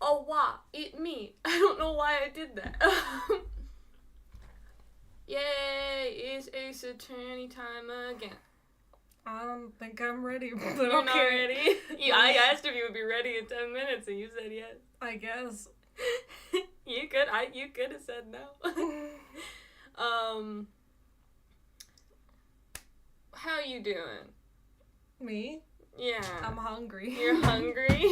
Oh, wow, it me. I don't know why I did that. Yay, it's Ace Attorney time again. I don't think I'm ready, but You're okay. not ready? Yeah, I asked if you would be ready in 10 minutes, and you said yes. I guess. You could have said no. How you doing? Me? Yeah. I'm hungry. You're hungry?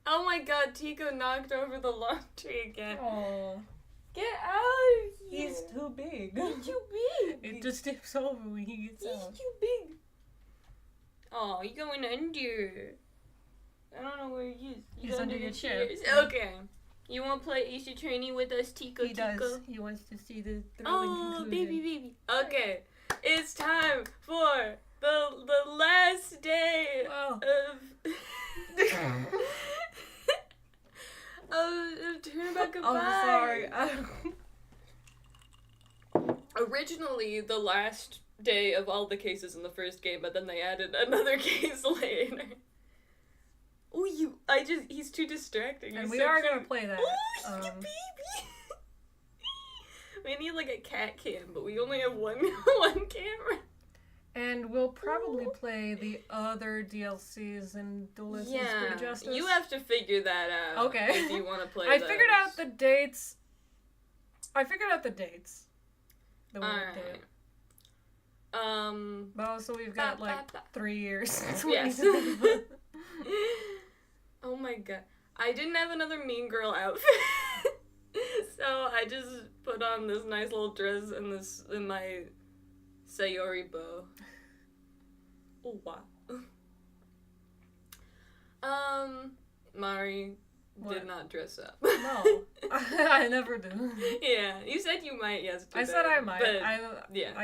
Oh my god, Tico knocked over the laundry again. Oh. Get out of here. He's too big. He's too big. It just tips over when he gets out. He's too big. Oh, you're going under. I don't know where he is. He's under your chair. Okay. You want to play Ace Attorney with us, Tico? He does. He wants to see the thrilling Oh, conclusion. baby. Okay. It's time for the last day Wow. of Turnabout Goodbye. I'm sorry. Originally, the last day of all the cases in the first game, but then they added another case later. Oh, he's too distracting. And He's we so are cute. gonna play that. Oh, he's a baby. We need like a cat cam, but we only have one camera. And we'll probably play the other DLCs in Duel Instinct Spirit of Justice. You have to figure that out. Okay. If you want to play I those. figured out the dates. That we would do it. But also we've got 3 years. Yes. Oh my god. I didn't have another Mean Girl outfit. So I just put on this nice little dress and my Sayori bow. Oh wow. Mari did not dress up. No. I never do. Yeah, you said you might yesterday. I said I might. But I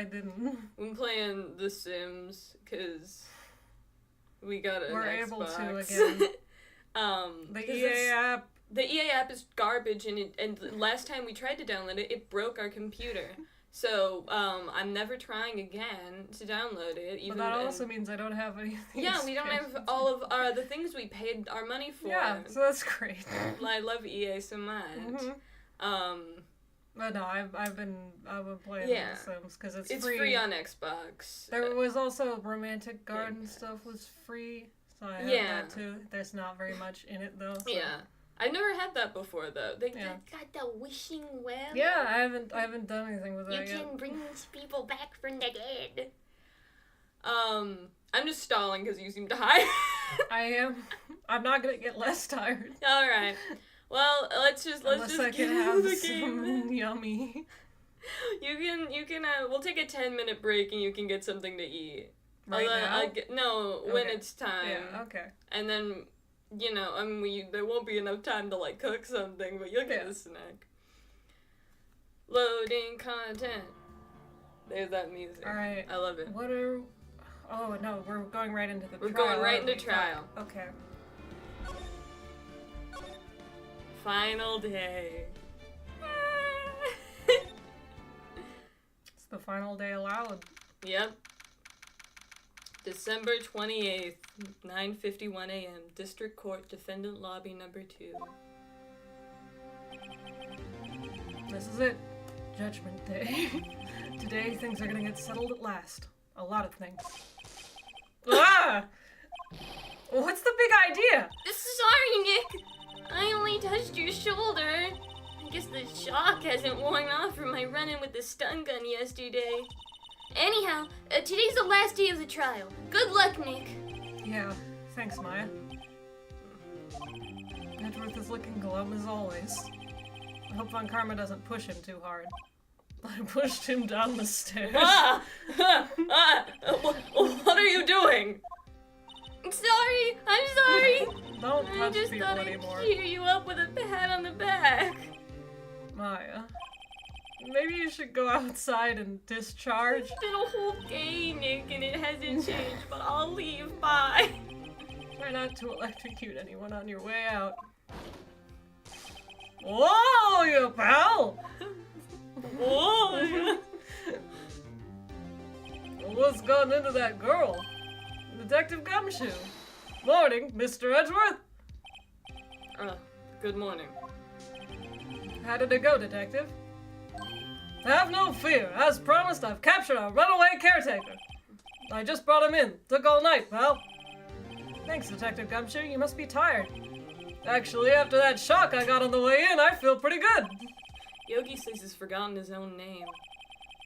didn't. I'm playing The Sims because we got an We're Xbox. able to again. The EA app. The EA app is garbage, and last time we tried to download it, it broke our computer. So I'm never trying again to download it. But that also means I don't have anything. Yeah, we don't have all of the things we paid our money for. Yeah, so that's great. I love EA so much. Mm-hmm. But no, I've been playing The Sims because it's free. It's free on Xbox. There was also Romantic Garden stuff was free, so I have that too. There's not very much in it though. So. Yeah. I've never had that before though. They Yeah. got the wishing well. Yeah, I haven't done anything with that yet. You can bring people back from the dead. I'm just stalling because you seem tired. I am. I'm not gonna get less tired. All right. Well, let's just I get can into have the some game. yummy. You can. We'll take a 10-minute break and you can get something to eat. Right now? When it's time. Yeah. Okay. And then, there won't be enough time to like cook something, but you'll get a snack. Loading content. There's that music. All right. I love it. Oh no, we're going right into the trial. We're going right into trial. Okay. Final day. It's the final day allowed. Yep. December 28th, 9:51 a.m. District Court, Defendant Lobby Number 2. This is it. Judgment Day. Today things are gonna get settled at last. A lot of things. Ah! What's the big idea? Sorry, Nick. I only touched your shoulder. I guess the shock hasn't worn off from my run-in with the stun gun yesterday. Anyhow, today's the last day of the trial. Good luck, Nick. Yeah, thanks, Maya. Edgeworth is looking glum as always. I hope Von Karma doesn't push him too hard. I pushed him down the stairs. What are you doing? Sorry, I'm sorry. Don't I touch just people thought anymore. I'd cheer you up with a pat on the back. Maya, maybe you should go outside and discharge. It's been a whole day, Nick, and it hasn't changed, but I'll leave. Bye. Try not to electrocute anyone on your way out. Whoa, you pal! Whoa. What's gotten into that girl? Detective Gumshoe. Morning, Mr. Edgeworth. Good morning. How did it go, Detective? Have no fear. As promised, I've captured our runaway caretaker. I just brought him in. Took all night, pal. Thanks, Detective Gumshoe. You must be tired. Actually, after that shock I got on the way in, I feel pretty good. Yogi says he's forgotten his own name.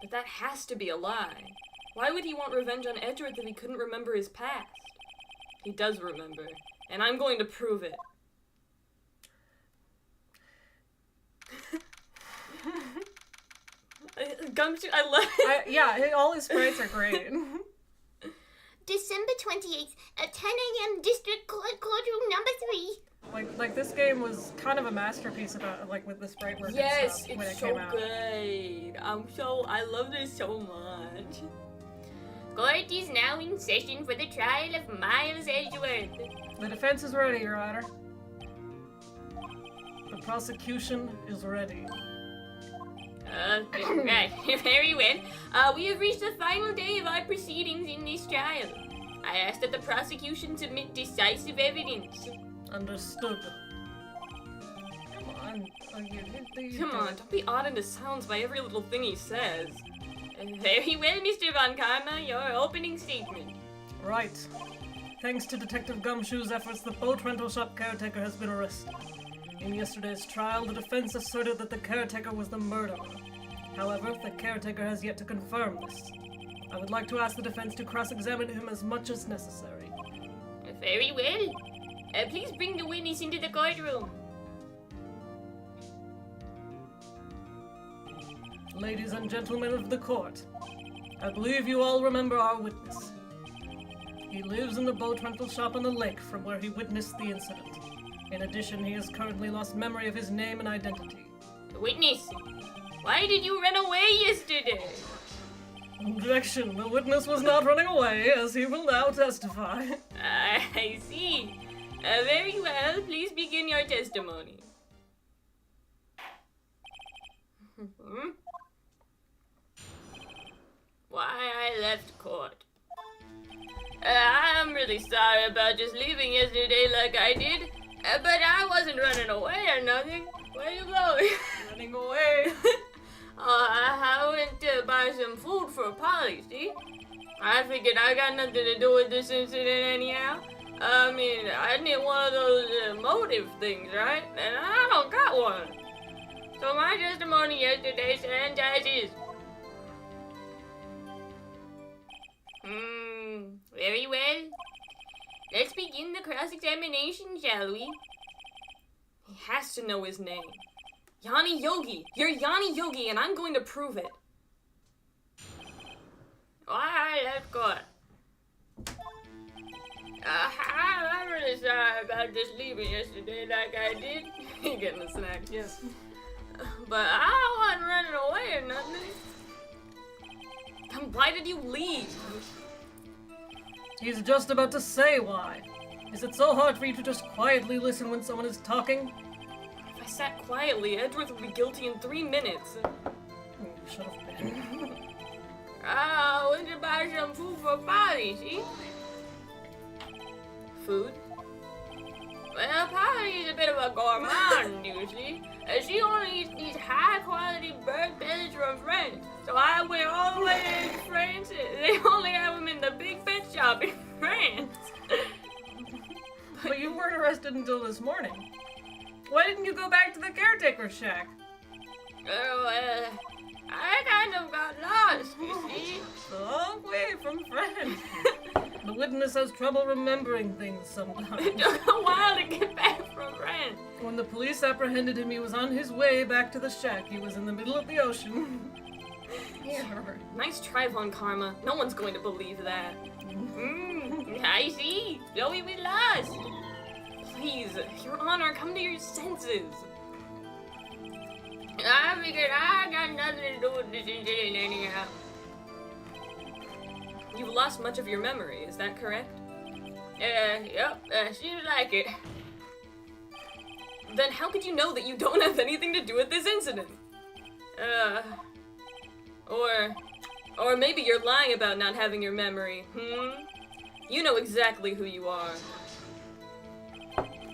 But that has to be a lie. Why would he want revenge on Edgeworth if he couldn't remember his past? He does remember, and I'm going to prove it. Gumshoe, I love it. Yeah, all his sprites are great. December 28th at 10 a.m. District Court Courtroom number 3. Like this game was kind of a masterpiece about with the sprite work. Yes, and stuff when it's it came so out. good. I love this so much. Court is now in session for the trial of Miles Edgeworth. The defense is ready, Your Honor. The prosecution is ready. Right, very well. We have reached the final day of our proceedings in this trial. I ask that the prosecution submit decisive evidence. Understood. Come on. Come on, don't be odd into sounds by every little thing he says. Very well, Mr. Von Karma, your opening statement. Right. Thanks to Detective Gumshoe's efforts, the boat rental shop caretaker has been arrested. In yesterday's trial, the defense asserted that the caretaker was the murderer. However, the caretaker has yet to confirm this. I would like to ask the defense to cross-examine him as much as necessary. Very well. Please bring the witness into the courtroom. Ladies and gentlemen of the court, I believe you all remember our witness. He lives in the boat rental shop on the lake from where he witnessed the incident. In addition, he has currently lost memory of his name and identity. Witness, why did you run away yesterday? Objection, the witness was not running away, as he will now testify. I see. Very well, please begin your testimony. Why I left court. I'm really sorry about just leaving yesterday like I did, but I wasn't running away or nothing. Where you going? Running away. I went to buy some food for Polly, see? I figured I got nothing to do with this incident anyhow. I mean, I need one of those motive things, right? And I don't got one. So my testimony yesterday stands as is. Very well. Let's begin the cross-examination, shall we? He has to know his name. Yanni Yogi! You're Yanni Yogi, and I'm going to prove it. Why I left court. I'm really sorry about just leaving yesterday like I did. You getting a snack? Yes. But I wasn't running away or nothing. Then why did you leave? He's just about to say why. Is it so hard for you to just quietly listen when someone is talking? If I sat quietly, Edgeworth would be guilty in 3 minutes. You should have been. I went to buy some food for Polly, see? Food? Well, Polly's a bit of a gourmand, you see. She only eats these high-quality bird bellies from France. So I went all the way to France. They only have them in the big pet shop in France. But you weren't arrested until this morning. Why didn't you go back to the caretaker's shack? Oh, I kind of got lost, you see. A long way from France. The witness has trouble remembering things sometimes. It took a while to get back from France. When the police apprehended him, he was on his way back to the shack. He was in the middle of the ocean. Sure. Nice try, Von Karma. No one's going to believe that. I see. So we lost. Please, Your Honor, come to your senses. I figured I got nothing to do with this incident anyhow. You've lost much of your memory, is that correct? Yep, seems like it. Then how could you know that you don't have anything to do with this incident? Or maybe you're lying about not having your memory, You know exactly who you are.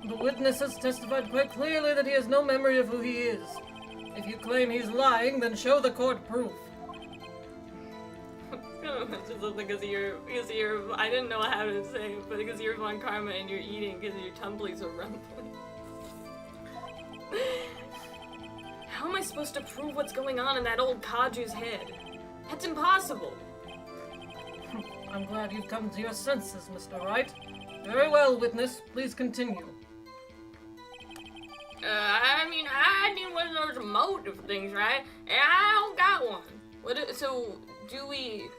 The witness has testified quite clearly that he has no memory of who he is. If you claim he's lying, then show the court proof. Just because I didn't know how to say it, but because you're Von Karma and you're eating because your tumblies are rumbling. How am I supposed to prove what's going on in that old Kaju's head? That's impossible. I'm glad you've come to your senses, Mr. Wright. Very well, witness. Please continue. I need one of those motive things, right? And I don't got one. So, do we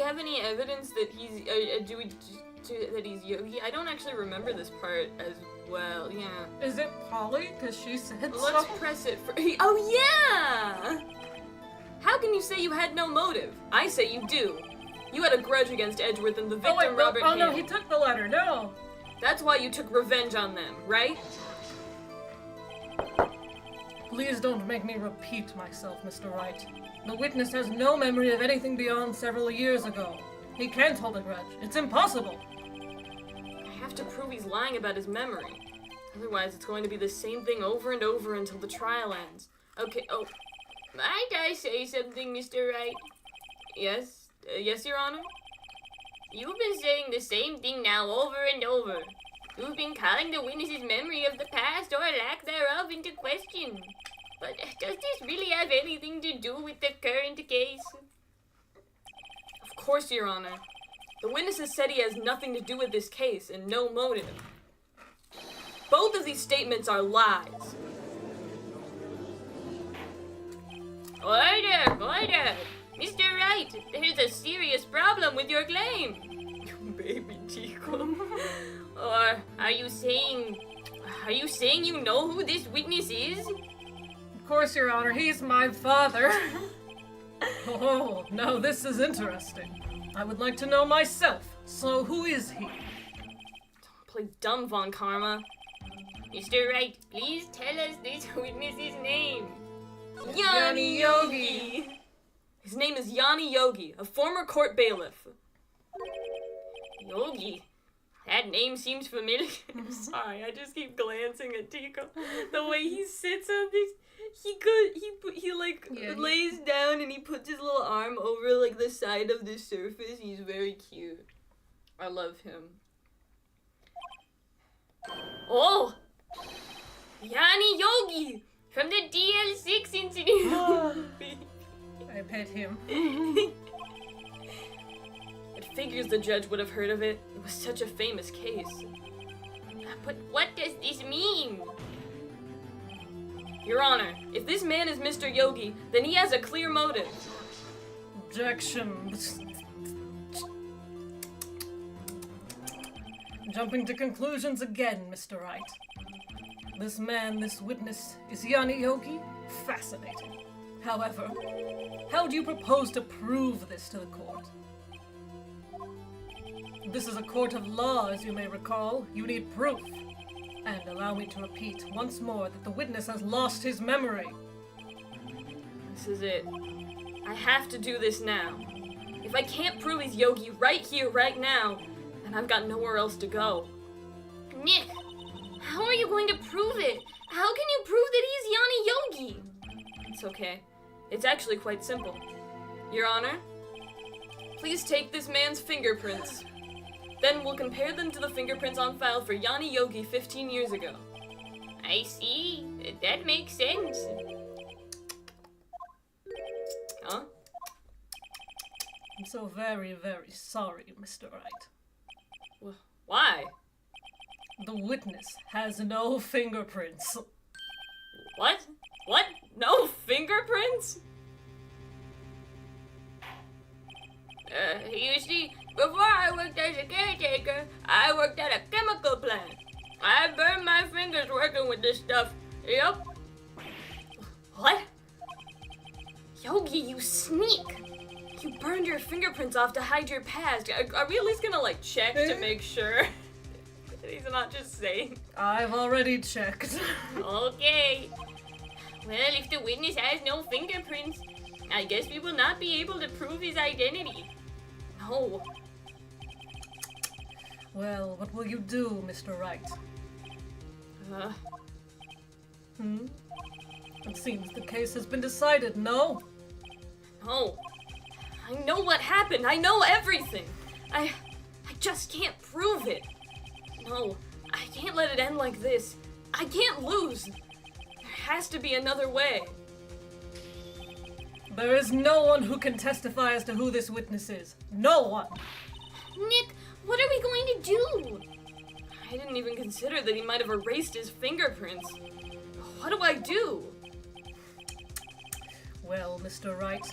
have any evidence that he's, that he's Yogi? I don't actually remember this part as well, yeah. Is it Polly? Because she said so. Let's press it for, oh yeah! How can you say you had no motive? I say you do. You had a grudge against Edgeworth and the victim, Robert Oh no, Hale. he took the letter, no! That's why you took revenge on them, right? Please don't make me repeat myself, Mr. Wright. The witness has no memory of anything beyond several years ago. He can't hold a grudge. It's impossible. I have to prove he's lying about his memory. Otherwise, it's going to be the same thing over and over until the trial ends. Okay, oh. Might I say something, Mr. Wright? Yes? Yes, Your Honor? You've been saying the same thing now over and over. You've been calling the witness's memory of the past or lack thereof into question. But does this really have anything to do with the current case? Of course, Your Honor. The witness has said he has nothing to do with this case and no motive. Both of these statements are lies. Order! Order! Mr. Wright, there's a serious problem with your claim. Baby Tico. Or are you saying you know who this witness is? Of course, Your Honor, he's my father. Oh, now this is interesting. I would like to know myself. So who is he? Don't play dumb, Von Karma. Mr. Wright, please tell us this witness's name. Yanni Yogi. His name is Yanni Yogi, a former court bailiff. Yogi? That name seems familiar. Sorry, I just keep glancing at Tico. The way he sits on this, he lays down and he puts his little arm over like the side of the surface. He's very cute. I love him. Oh! Yanni Yogi! From the DL6 incident! I pet him. It figures the judge would have heard of it. It was such a famous case. But what does this mean? Your Honor, if this man is Mr. Yogi, then he has a clear motive. Objection. Jumping to conclusions again, Mr. Wright. This man, this witness, is Yanni Yogi? Fascinating. However, how do you propose to prove this to the court? This is a court of law, as you may recall. You need proof. And allow me to repeat once more that the witness has lost his memory. This is it. I have to do this now. If I can't prove he's Yogi right here, right now, then I've got nowhere else to go. Nick, how are you going to prove it? How can you prove that he's Yanni Yogi? It's okay. It's actually quite simple. Your Honor, please take this man's fingerprints. Then we'll compare them to the fingerprints on file for Yanni Yogi 15 years ago. I see. That makes sense. Huh? I'm so very, very sorry, Mr. Wright. Why? The witness has no fingerprints. What? What? No fingerprints? You see, before I worked as a caretaker, I worked at a chemical plant. I burned my fingers working with this stuff. Yep. What? Yogi, you sneak! You burned your fingerprints off to hide your past. Are we at least gonna, like, check to make sure that he's not just saying? I've already checked. Okay. Well, if the witness has no fingerprints, I guess we will not be able to prove his identity. No. Well, what will you do, Mr. Wright? It seems the case has been decided, no? No. I know what happened. I know everything. I just can't prove it. No, I can't let it end like this. I can't lose. There has to be another way. There is no one who can testify as to who this witness is. No one! Nick, what are we going to do? I didn't even consider that he might have erased his fingerprints. What do I do? Well, Mr. Wright,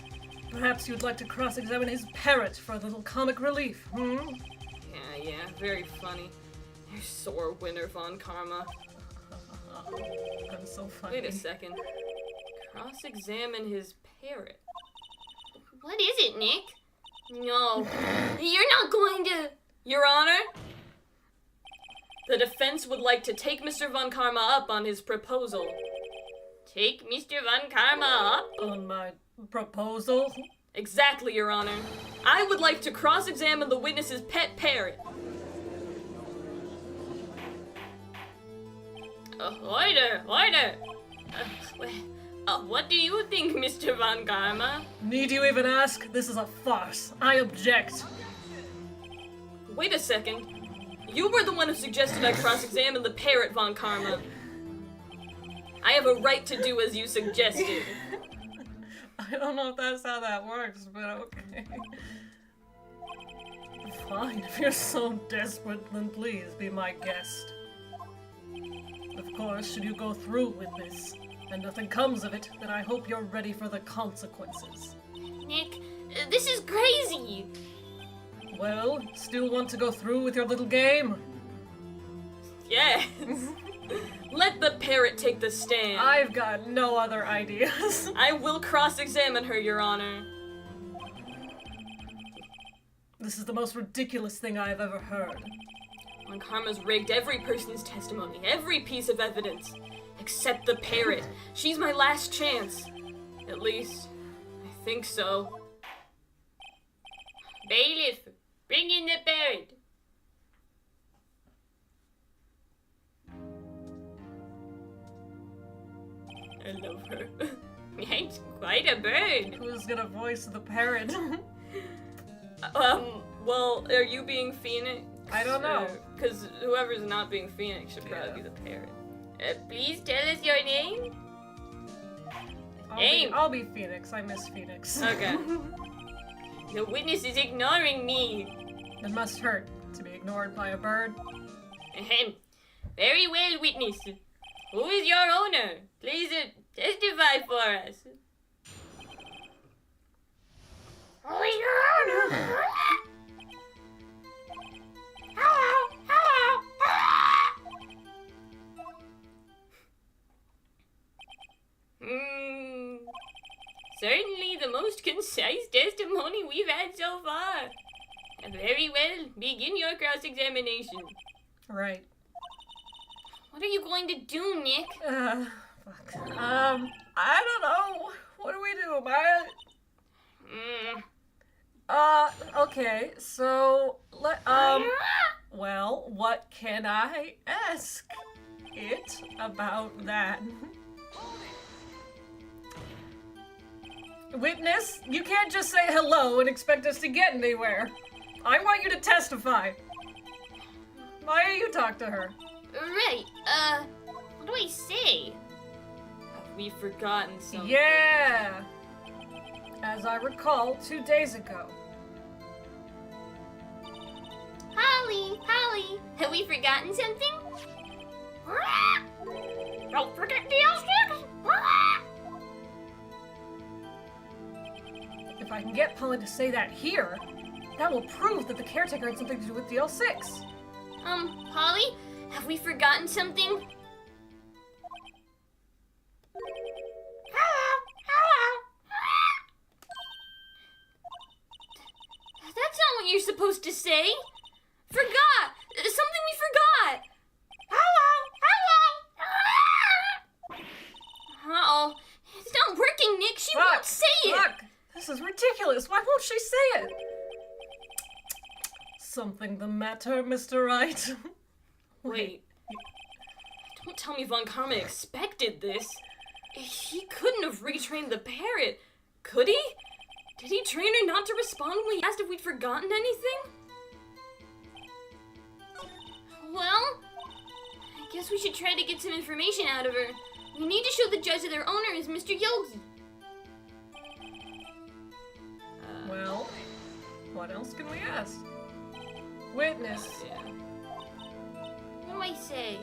perhaps you'd like to cross-examine his parrot for a little comic relief, Yeah, very funny. You sore winner, Von Karma. I'm so funny. Wait a second. Cross-examine his parrot. What is it, Nick? No, you're not going to... Your Honor? The defense would like to take Mr. Von Karma up on his proposal. Take Mr. Von Karma up? On my proposal? Exactly, Your Honor. I would like to cross-examine the witness's pet parrot. Order! What do you think, Mr. Von Karma? Need you even ask? This is a farce. I object. Wait a second. You were the one who suggested I cross-examine the parrot, Von Karma. I have a right to do as you suggested. I don't know if that's how that works, but okay. Fine, if you're so desperate, then please be my guest. Of course, should you go through with this, and nothing comes of it, then I hope you're ready for the consequences. Nick, this is crazy! Well, still want to go through with your little game? Yes. Let the parrot take the stand. I've got no other ideas. I will cross-examine her, Your Honor. This is the most ridiculous thing I have ever heard. Von Karma's rigged every person's testimony, every piece of evidence, except the parrot. She's my last chance. At least, I think so. Bailiff, bring in the parrot. I love her. It's quite a bird. Who's gonna voice the parrot? Well, are you being Phoenix? I don't know. Because whoever's not being Phoenix should probably be the parrot. Please tell us your name. I'll be Phoenix. I miss Phoenix. Okay. The witness is ignoring me. It must hurt to be ignored by a bird. Ahem. Very well, witness. Who is your owner? Please testify for us. Who is your owner? Certainly the most concise testimony we've had so far. Very well. Begin your cross-examination. Right. What are you going to do, Nick? Fuck. I don't know. What do we do, Maya? Okay, so, well, what can I ask it about that? Witness, you can't just say hello and expect us to get anywhere. I want you to testify. Maya, you talk to her. Right, what do I say? Have we forgotten something? Yeah! As I recall, 2 days ago. Holly, have we forgotten something? Don't forget the L6! If I can get Polly to say that here, that will prove that the caretaker had something to do with the L6. Holly, have we forgotten something? That's not what you're supposed to say. Forgot! Something we forgot! Uh-oh. It's not working, Nick. She won't say it. Look! This is ridiculous. Why won't she say it? Something the matter, Mr. Wright? Wait. Don't tell me Von Karma expected this. He couldn't have retrained the parrot, could he? Did he train her not to respond when we asked if we'd forgotten anything? Well, I guess we should try to get some information out of her. We need to show the judge that their owner is Mr. Yogi. Well, what else can we ask? Witness. Yeah. What do I say?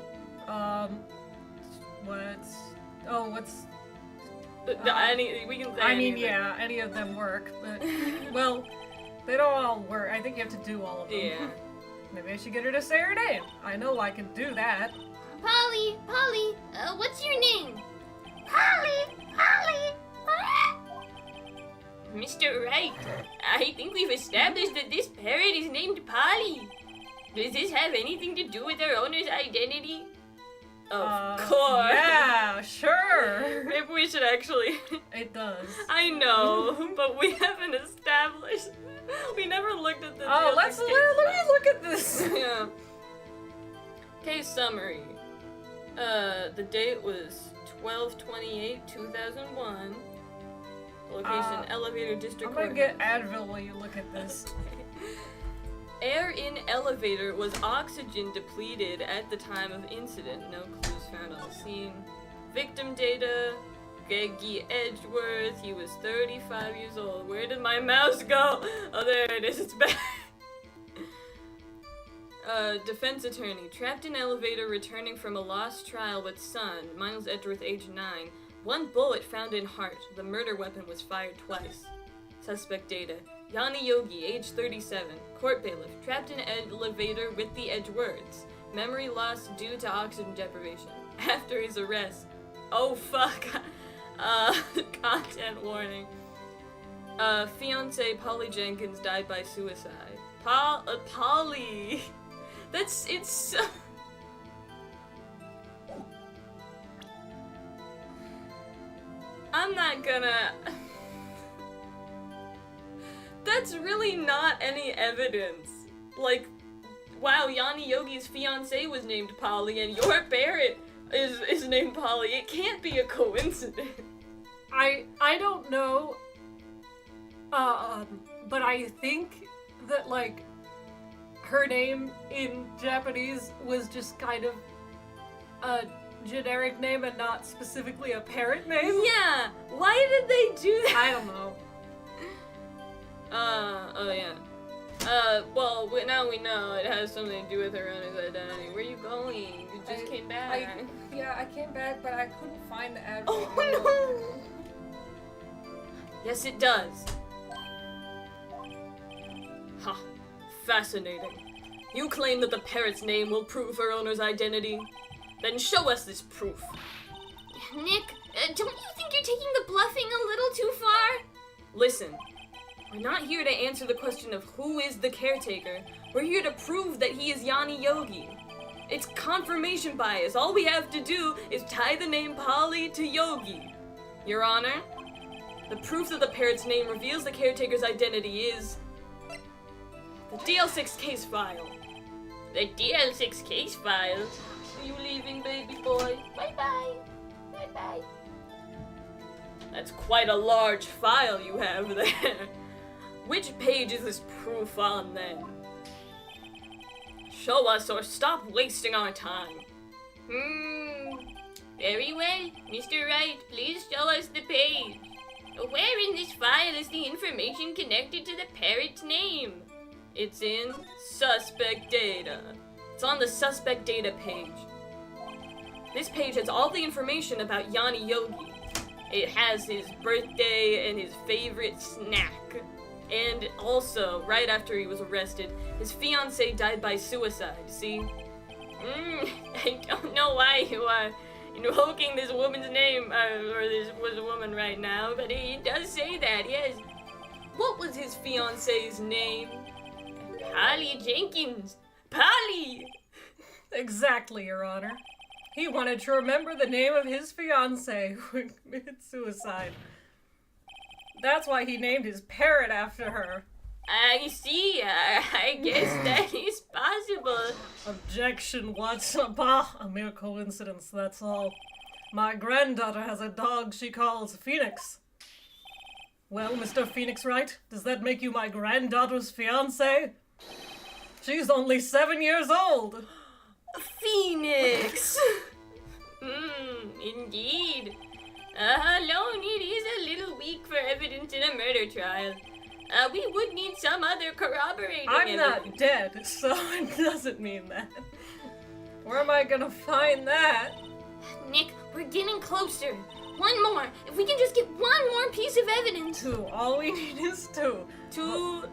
What's... We can say I mean, anything. yeah, any of them work, but, well, they don't all work. I think you have to do all of them. Yeah. Maybe I should get her to say her name. I know I can do that. Polly, what's your name? Polly. Mr. Wright, I think we've established that this parrot is named Polly. Does this have anything to do with our owner's identity? Of course. Yeah, sure. Maybe we should actually... It does. I know, but we haven't established... We never looked at the... Oh, let me look at this. Yeah. Case summary. The date was 12/28/2001. Location, elevator district I'm gonna courthouse. get Advil while you look at this. Air in elevator was oxygen depleted at the time of incident. No clues found on the scene. Victim data, Greggy Edgeworth. He was 35 years old. Where did my mouse go? Oh, there it is. It's back. Defense attorney. Trapped in elevator returning from a lost trial with son. Miles Edgeworth, age 9. One bullet found in heart. The murder weapon was fired twice. Suspect data. Yanni Yogi, age 37. Court bailiff. Trapped in elevator with the Edgeworths. Memory loss due to oxygen deprivation. After his arrest. Oh fuck. Content warning. Fiance Polly Jenkins died by suicide. Polly. It's I'm not gonna... That's really not any evidence. Like, wow, Yanni Yogi's fiance was named Polly and your parrot is named Polly. It can't be a coincidence. I don't know, but I think that, like, her name in Japanese was just kind of a generic name and not specifically a parrot name. Yeah, why did they do that? I don't know. Oh yeah. Well, now we know it has something to do with her owner's identity. Where are you going? You just came back. I came back, but I couldn't find the address. Oh no! Yes, it does. Ha. Fascinating. You claim that the parrot's name will prove her owner's identity? Then show us this proof. Nick, don't you think you're taking the bluffing a little too far? Listen, we're not here to answer the question of who is the caretaker. We're here to prove that he is Yanni Yogi. It's confirmation bias. All we have to do is tie the name Polly to Yogi. Your Honor, the proof that the parrot's name reveals the caretaker's identity is the DL6 case file. The DL6 case file? Are you leaving, baby boy? Bye-bye. Bye-bye. That's quite a large file you have there. Which page is this proof on, then? Show us or stop wasting our time. Very well. Mr. Wright, please show us the page. Where in this file is the information connected to the parrot's name? It's in suspect data. It's on the suspect data page. This page has all the information about Yanni Yogi. It has his birthday and his favorite snack. And also, right after he was arrested, his fiancée died by suicide, see? I don't know why you are invoking this woman's name, or this was a woman right now, but it does say that, yes. What was his fiancée's name? Polly Jenkins. Polly! Exactly, Your Honor. He wanted to remember the name of his fiancée who committed suicide. That's why he named his parrot after her. I see. I guess that is possible. Objection, Watson. Bah, a mere coincidence, that's all. My granddaughter has a dog she calls Phoenix. Well, Mr. Phoenix Wright, does that make you my granddaughter's fiancé? She's only 7 years old. Phoenix! Indeed. Alone, it is a little weak for evidence in a murder trial. We would need some other corroborating I'm evidence. not dead, so it doesn't mean that. Where am I gonna find that? Nick, we're getting closer. One more. If we can just get one more piece of evidence. 2. All we need is 2. Two.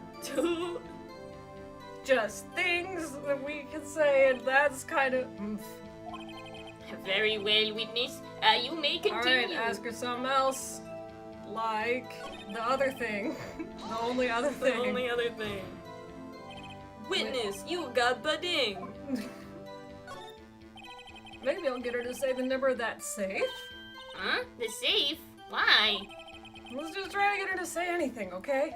Just things that we can say, and that's kind of... Very well, witness. You may continue. Alright, ask her something else. Like the other thing. The only other The thing. only other thing. Witness, you got budding. Maybe I'll get her to say the number of that safe. Huh? The safe? Why? Let's just try to get her to say anything, okay?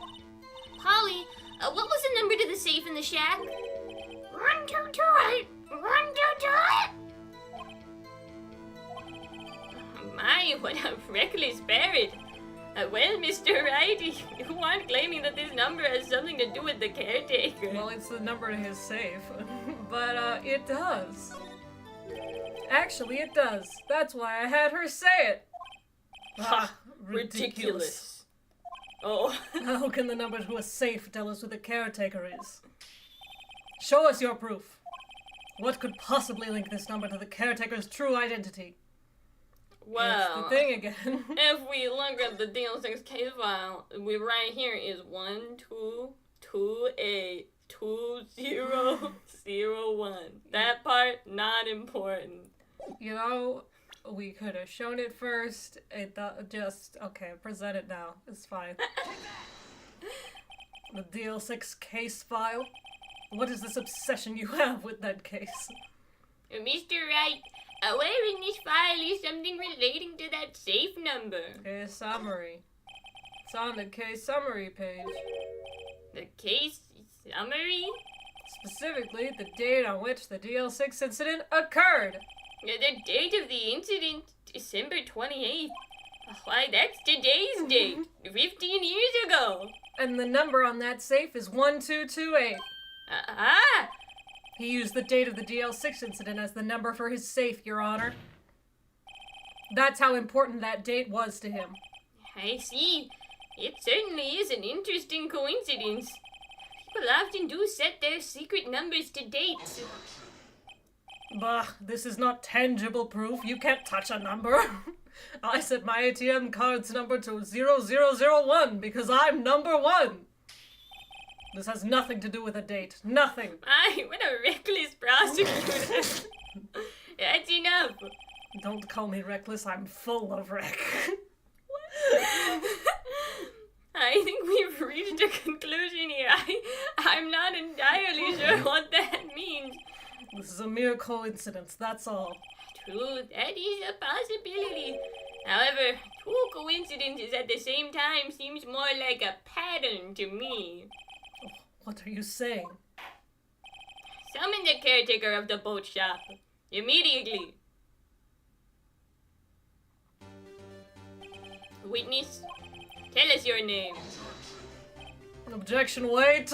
Holly, what was the number to the safe in the shack? 1228. 1228. My, what a reckless parrot. Well, Mr. Wright, you aren't claiming that this number has something to do with the caretaker. Well, it's the number to his safe. But, it does. Actually, it does. That's why I had her say it. Ha! Ridiculous. Oh. How can the number to a safe tell us who the caretaker is? Show us your proof. What could possibly link this number to the caretaker's true identity? That's the Well, thing again. if we look at the DL6 case file, we right here is 12282001. That part not important. You know, we could have shown it first. Okay, present it now. It's fine. The DL6 case file? What is this obsession you have with that case? Mr. Wright, where in this file is something relating to that safe number? Case summary. It's on the case summary page. The case summary? Specifically, the date on which the DL6 incident occurred. The date of the incident, December 28th. Why, that's today's date, 15 years ago. And the number on that safe is 1228. He used the date of the DL6 incident as the number for his safe, Your Honor. That's how important that date was to him. I see. It certainly is an interesting coincidence. People often do set their secret numbers to dates. Bah, this is not tangible proof. You can't touch a number. I set my ATM card's number to 0001 because I'm number 1. This has nothing to do with a date. Nothing. My, what a reckless prosecutor. That's enough. Don't call me reckless. I'm full of wreck. I think we've reached a conclusion here. I'm not entirely sure what that means. This is a mere coincidence, that's all. True, that is a possibility. However, two coincidences at the same time seems more like a pattern to me. What are you saying? Summon the caretaker of the boat shop. Immediately. Witness, tell us your name. Objection, wait.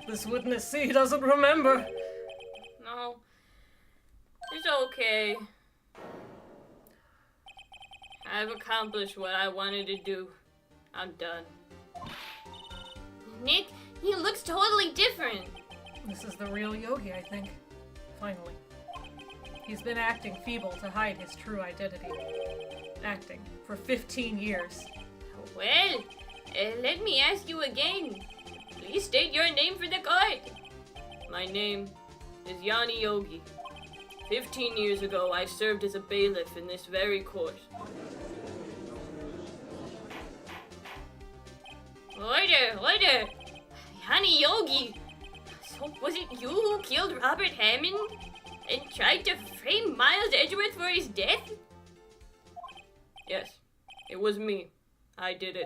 This witness, see, doesn't remember. No, it's okay. I've accomplished what I wanted to do. I'm done. Nick, he looks totally different. This is the real Yogi, I think. Finally. He's been acting feeble to hide his true identity. Acting for 15 years. Well, let me ask you again. Please state your name for the court. My name is Yanni Yogi. 15 years ago, I served as a bailiff in this very court. Order! Honey Yogi! So was it you who killed Robert Hammond? And tried to frame Miles Edgeworth for his death? Yes, it was me. I did it.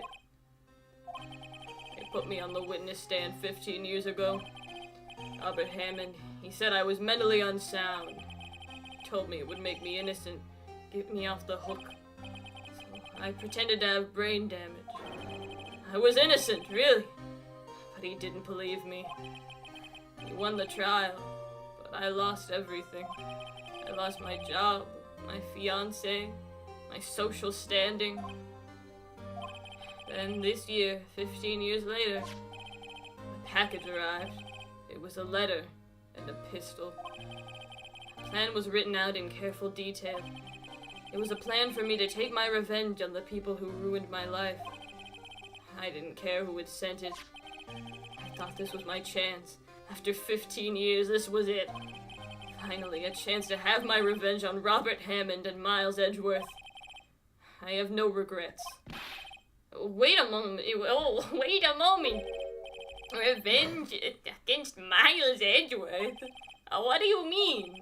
I put me on the witness stand 15 years ago. Robert Hammond, he said I was mentally unsound. He told me it would make me innocent, get me off the hook. So I pretended to have brain damage. I was innocent, really. But he didn't believe me. He won the trial, but I lost everything. I lost my job, my fiancé, my social standing. Then this year, 15 years later, a package arrived. It was a letter and a pistol. The plan was written out in careful detail. It was a plan for me to take my revenge on the people who ruined my life. I didn't care who had sent it. I thought this was my chance. After 15 years, this was it. Finally, a chance to have my revenge on Robert Hammond and Miles Edgeworth. I have no regrets. Wait a moment. Oh, wait a moment. Revenge against Miles Edgeworth? What do you mean?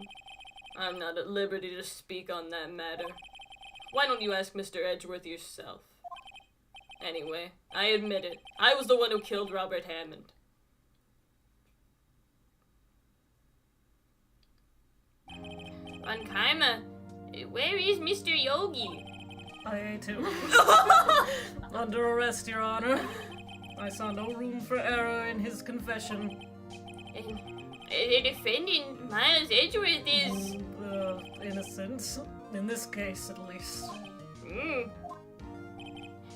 I'm not at liberty to speak on that matter. Why don't you ask Mr. Edgeworth yourself? Anyway, I admit it. I was the one who killed Robert Hammond. Von Karma, where is Mr. Yogi? I ate him. Under arrest, Your Honor. I saw no room for error in his confession. And the defendant, Miles Edgeworth, is... innocent. In this case, at least.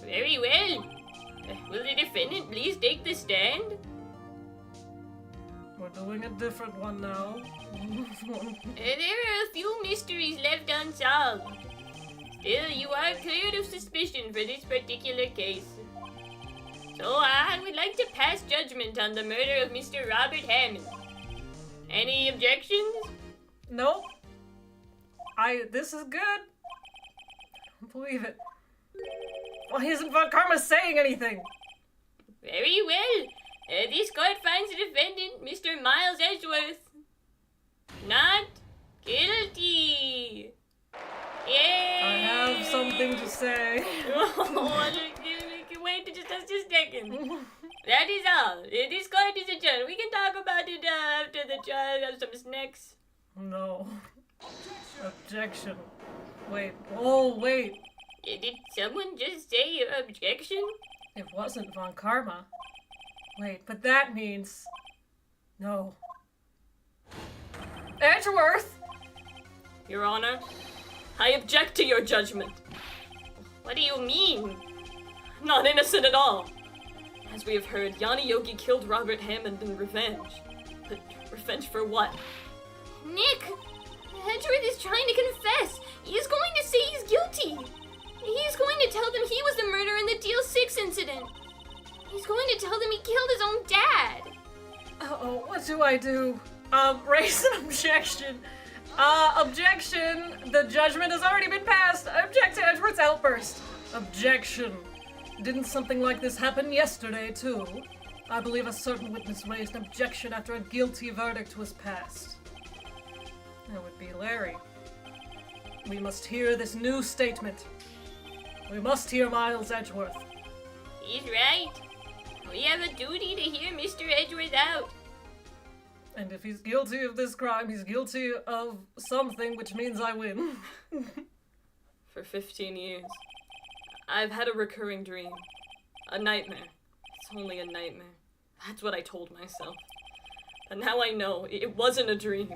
Very well. Will the defendant please take the stand? We're doing a different one now. There are a few mysteries left unsolved. Still, you are cleared of suspicion for this particular case. So I would like to pass judgment on the murder of Mr. Robert Hammond. Any objections? Nope. This is good. I don't believe it. Why isn't Von Karma saying anything? Very well. This court finds the defendant, Mr. Miles Edgeworth, not guilty. Yay! I have something to say. Wait just a second. That is all. This court is adjourned. We can talk about it after the trial. Have some snacks. No. Objection. Wait. Oh, wait. Did someone just say objection? It wasn't Von Karma. Wait, but that means... No. Edgeworth! Your Honor, I object to your judgment. What do you mean? I'm not innocent at all. As we have heard, Yanni Yogi killed Robert Hammond in revenge. But revenge for what? Nick! Edgeworth is trying to confess. He's going to say he's guilty. He's going to tell them he was the murderer in the Deal 6 incident. He's going to tell them he killed his own dad. Uh-oh, what do I do? Raise an objection. Objection. The judgment has already been passed. Object to Edgeworth's outburst. Objection. Didn't something like this happen yesterday, too? I believe a certain witness raised an objection after a guilty verdict was passed. That would be Larry. We must hear this new statement. We must hear Miles Edgeworth. He's right. We have a duty to hear Mr. Edgeworth out. And if he's guilty of this crime, he's guilty of something, which means I win. For 15 years, I've had a recurring dream. A nightmare. It's only a nightmare. That's what I told myself. But now I know, it wasn't a dream.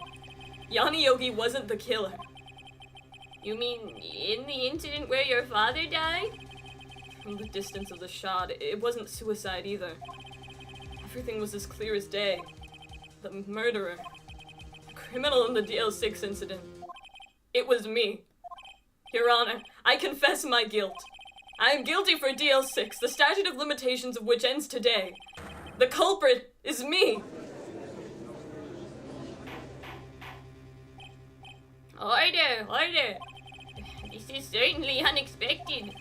Yanni Yogi wasn't the killer. You mean in the incident where your father died? From the distance of the shot, it wasn't suicide either. Everything was as clear as day. The murderer. The criminal in the DL6 incident. It was me. Your Honor, I confess my guilt. I am guilty for DL6, the statute of limitations of which ends today. The culprit is me. Order, order. This is certainly unexpected.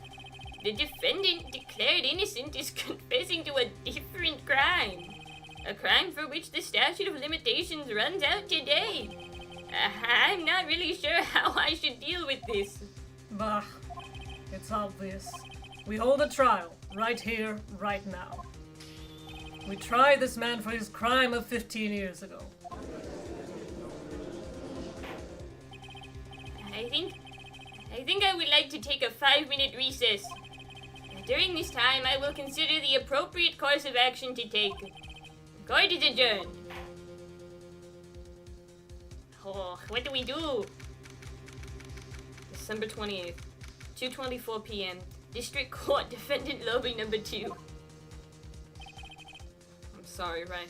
The defendant declared innocent is confessing to a different crime. A crime for which the statute of limitations runs out today. I'm not really sure how I should deal with this. Bah, it's obvious. We hold a trial, right here, right now. We tried this man for his crime of 15 years ago. I think I would like to take a 5-minute recess. During this time, I will consider the appropriate course of action to take. Court is adjourned. Oh, what do we do? December 28th, 2:24 p.m. District Court, Defendant Lobby number 2. I'm sorry, Ray.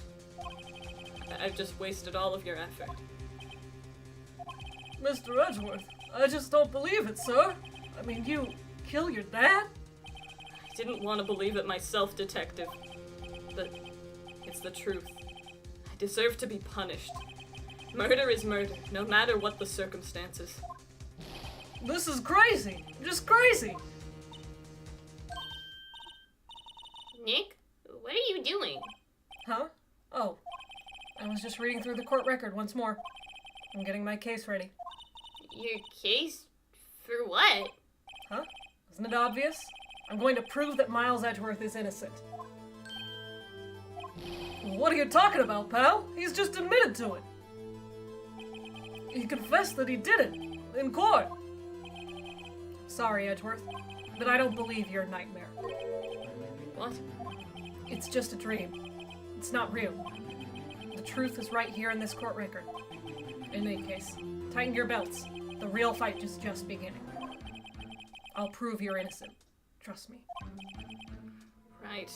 I've just wasted all of your effort. Mr. Edgeworth, I just don't believe it, sir. I mean, you kill your dad? I didn't want to believe it myself, Detective. But it's the truth. I deserve to be punished. Murder is murder, no matter what the circumstances. This is crazy. Just crazy. Nick, what are you doing? Huh? Oh. I was just reading through the court record once more. I'm getting my case ready. Your case? For what? Huh? Isn't it obvious? I'm going to prove that Miles Edgeworth is innocent. What are you talking about, pal? He's just admitted to it. He confessed that he did it. In court. Sorry, Edgeworth, but I don't believe your nightmare. What? It's just a dream. It's not real. The truth is right here in this court record. In any case, tighten your belts. The real fight is just beginning. I'll prove you're innocent. Trust me. Right.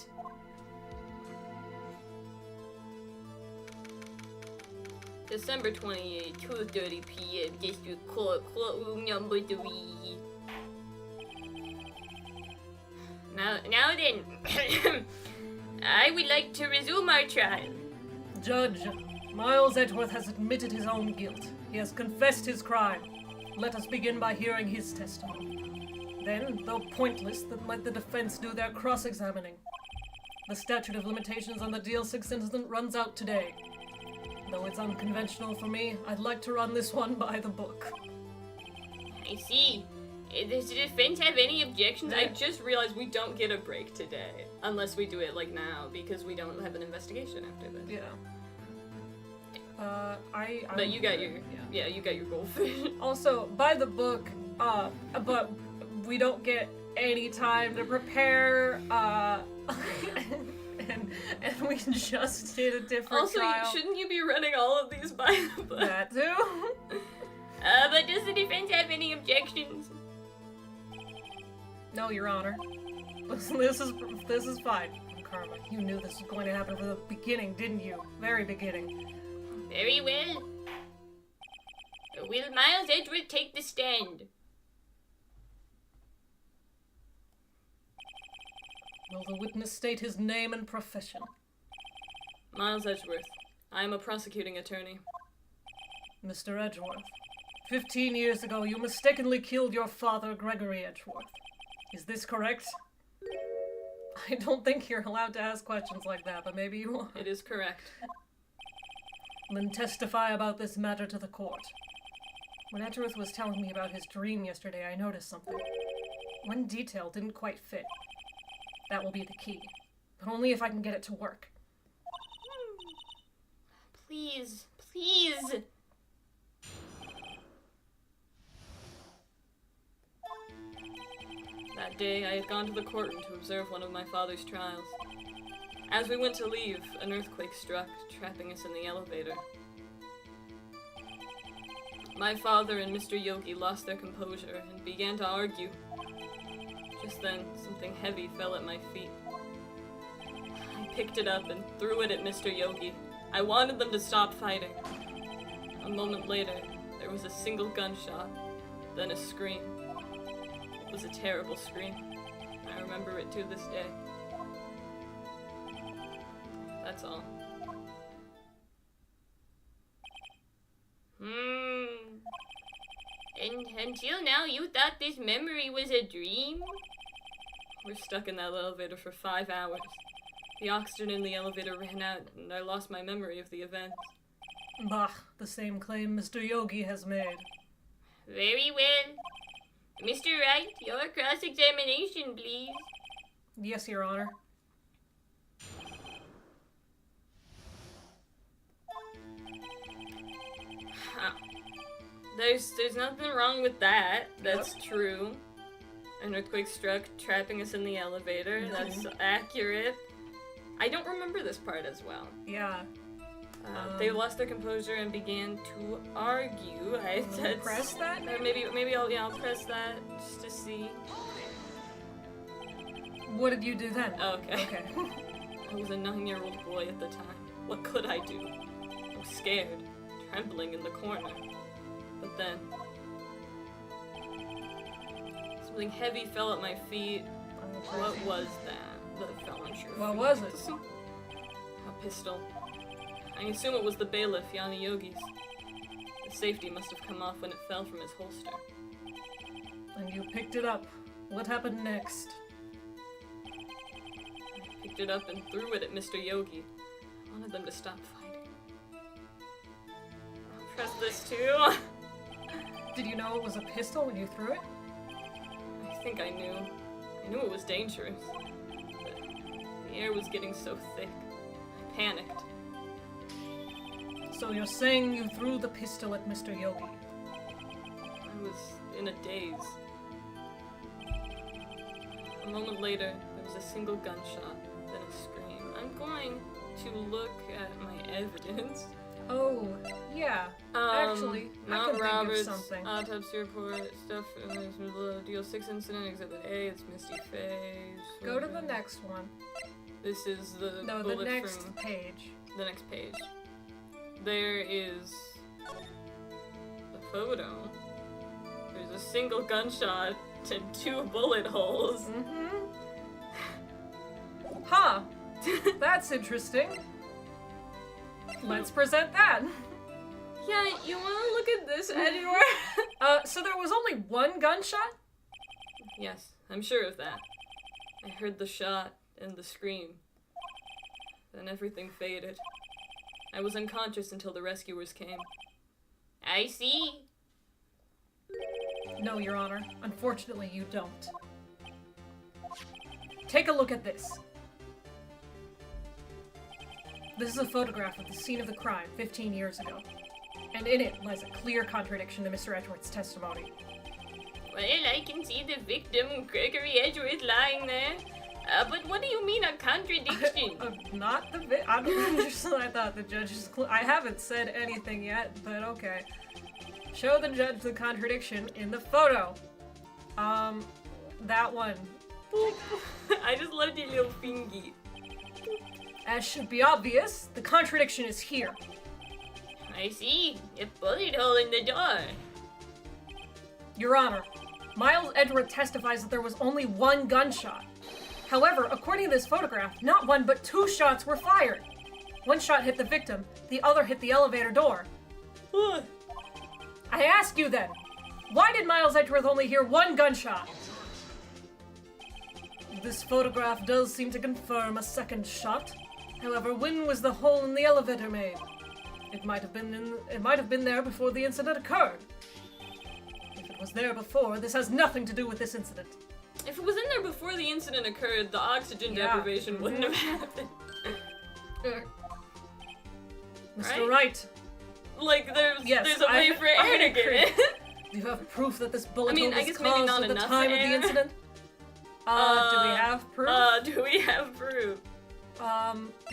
December 28th, 2:30 p.m. District Court, courtroom number 3. Now then, I would like to resume our trial. Judge, Miles Edgeworth has admitted his own guilt. He has confessed his crime. Let us begin by hearing his testimony. Then, though pointless, let the defense do their cross-examining. The statute of limitations on the DL6 incident runs out today. Though it's unconventional for me, I'd like to run this one by the book. I see. Does the defense have any objections? I just realized we don't get a break today. Unless we do it, like, now, because we don't have an investigation after this. Yeah. But you got your... Yeah, you got your goldfish. Also, by the book, but we don't get any time to prepare, and we just did a different also, trial. Shouldn't you be running all of these by the book? That too? But does the defense have any objections? No, Your Honor. This is fine. Karma, you knew this was going to happen from the beginning, didn't you? Very beginning. Very well. Will Miles Edgeworth take the stand? Will the witness state his name and profession? Miles Edgeworth. I am a prosecuting attorney. Mr. Edgeworth, 15 years ago you mistakenly killed your father, Gregory Edgeworth. Is this correct? I don't think you're allowed to ask questions like that, but maybe you are. It is correct. Then testify about this matter to the court. When Edgeworth was telling me about his dream yesterday, I noticed something. One detail didn't quite fit. That will be the key, but only if I can get it to work. Please, please. That day, I had gone to the courtroom to observe one of my father's trials. As we went to leave, an earthquake struck, trapping us in the elevator. My father and Mr. Yogi lost their composure and began to argue. Just then, something heavy fell at my feet. I picked it up and threw it at Mr. Yogi. I wanted them to stop fighting. A moment later, there was a single gunshot, then a scream. It was a terrible scream. I remember it to this day. That's all. And until now, you thought this memory was a dream? We're stuck in that elevator for 5 hours. The oxygen in the elevator ran out, and I lost my memory of the events. Bah, the same claim Mr. Yogi has made. Very well. Mr. Wright, your cross-examination, please. Yes, Your Honor. There's nothing wrong with that. That's true. An earthquake struck, trapping us in the elevator. That's accurate. I don't remember this part as well. Yeah. They lost their composure and began to argue. Press that? Maybe I'll press that just to see. What did you do then? Okay. I was a 9-year-old boy at the time. What could I do? I was scared, trembling in the corner. But then something heavy fell at my feet. What was that fell on your feet? What was it? A pistol. I assume it was the bailiff, Yanni Yogi's. The safety must have come off when it fell from his holster. And you picked it up. What happened next? I picked it up and threw it at Mr. Yogi. I wanted them to stop fighting. I'll press this too. Did you know it was a pistol when you threw it? I think I knew. I knew it was dangerous. But the air was getting so thick. I panicked. So you're saying you threw the pistol at Mr. Yogi? I was in a daze. A moment later, there was a single gunshot, then a scream. I'm going to look at my evidence. Oh, yeah. Actually, I Mount can Roberts, think of something. autopsy report, stuff in the Deal 6 incident, Exhibit A, it's Misty Face. Go to the next one. This is the No, the bullet next from page. the next page. There is the photo. There's a single gunshot and 2 bullet holes. Mm-hmm. Huh. That's interesting. Let's present that. Yeah, you want to look at this anywhere? So there was only one gunshot? Yes, I'm sure of that. I heard the shot and the scream. Then everything faded. I was unconscious until the rescuers came. I see. No, Your Honor. Unfortunately, you don't. Take a look at this. This is a photograph of the scene of the crime 15 years ago. And in it lies a clear contradiction to Mr. Edgeworth's testimony. Well, I can see the victim, Gregory Edgeworth, lying there. But what do you mean a contradiction? Not the I thought the judge is I haven't said anything yet, but okay. Show the judge the contradiction in the photo. That one. I just loved your little fingy. As should be obvious, the contradiction is here. I see. A bullet hole in the door. Your Honor, Miles Edgeworth testifies that there was only one gunshot. However, according to this photograph, not one but 2 shots were fired. One shot hit the victim, the other hit the elevator door. I ask you then, why did Miles Edgeworth only hear 1 gunshot? This photograph does seem to confirm a second shot. However, when was the hole in the elevator made? It might have been there before the incident occurred. If it was there before, this has nothing to do with this incident. If it was in there before the incident occurred, the oxygen deprivation wouldn't have happened. Mr. Wright. Like, there's a way for I air to get agree. in. Do you have proof that this bullet I mean, hole I was guess maybe caused not at the enough time of air. the incident? Do we have proof? Do we have proof?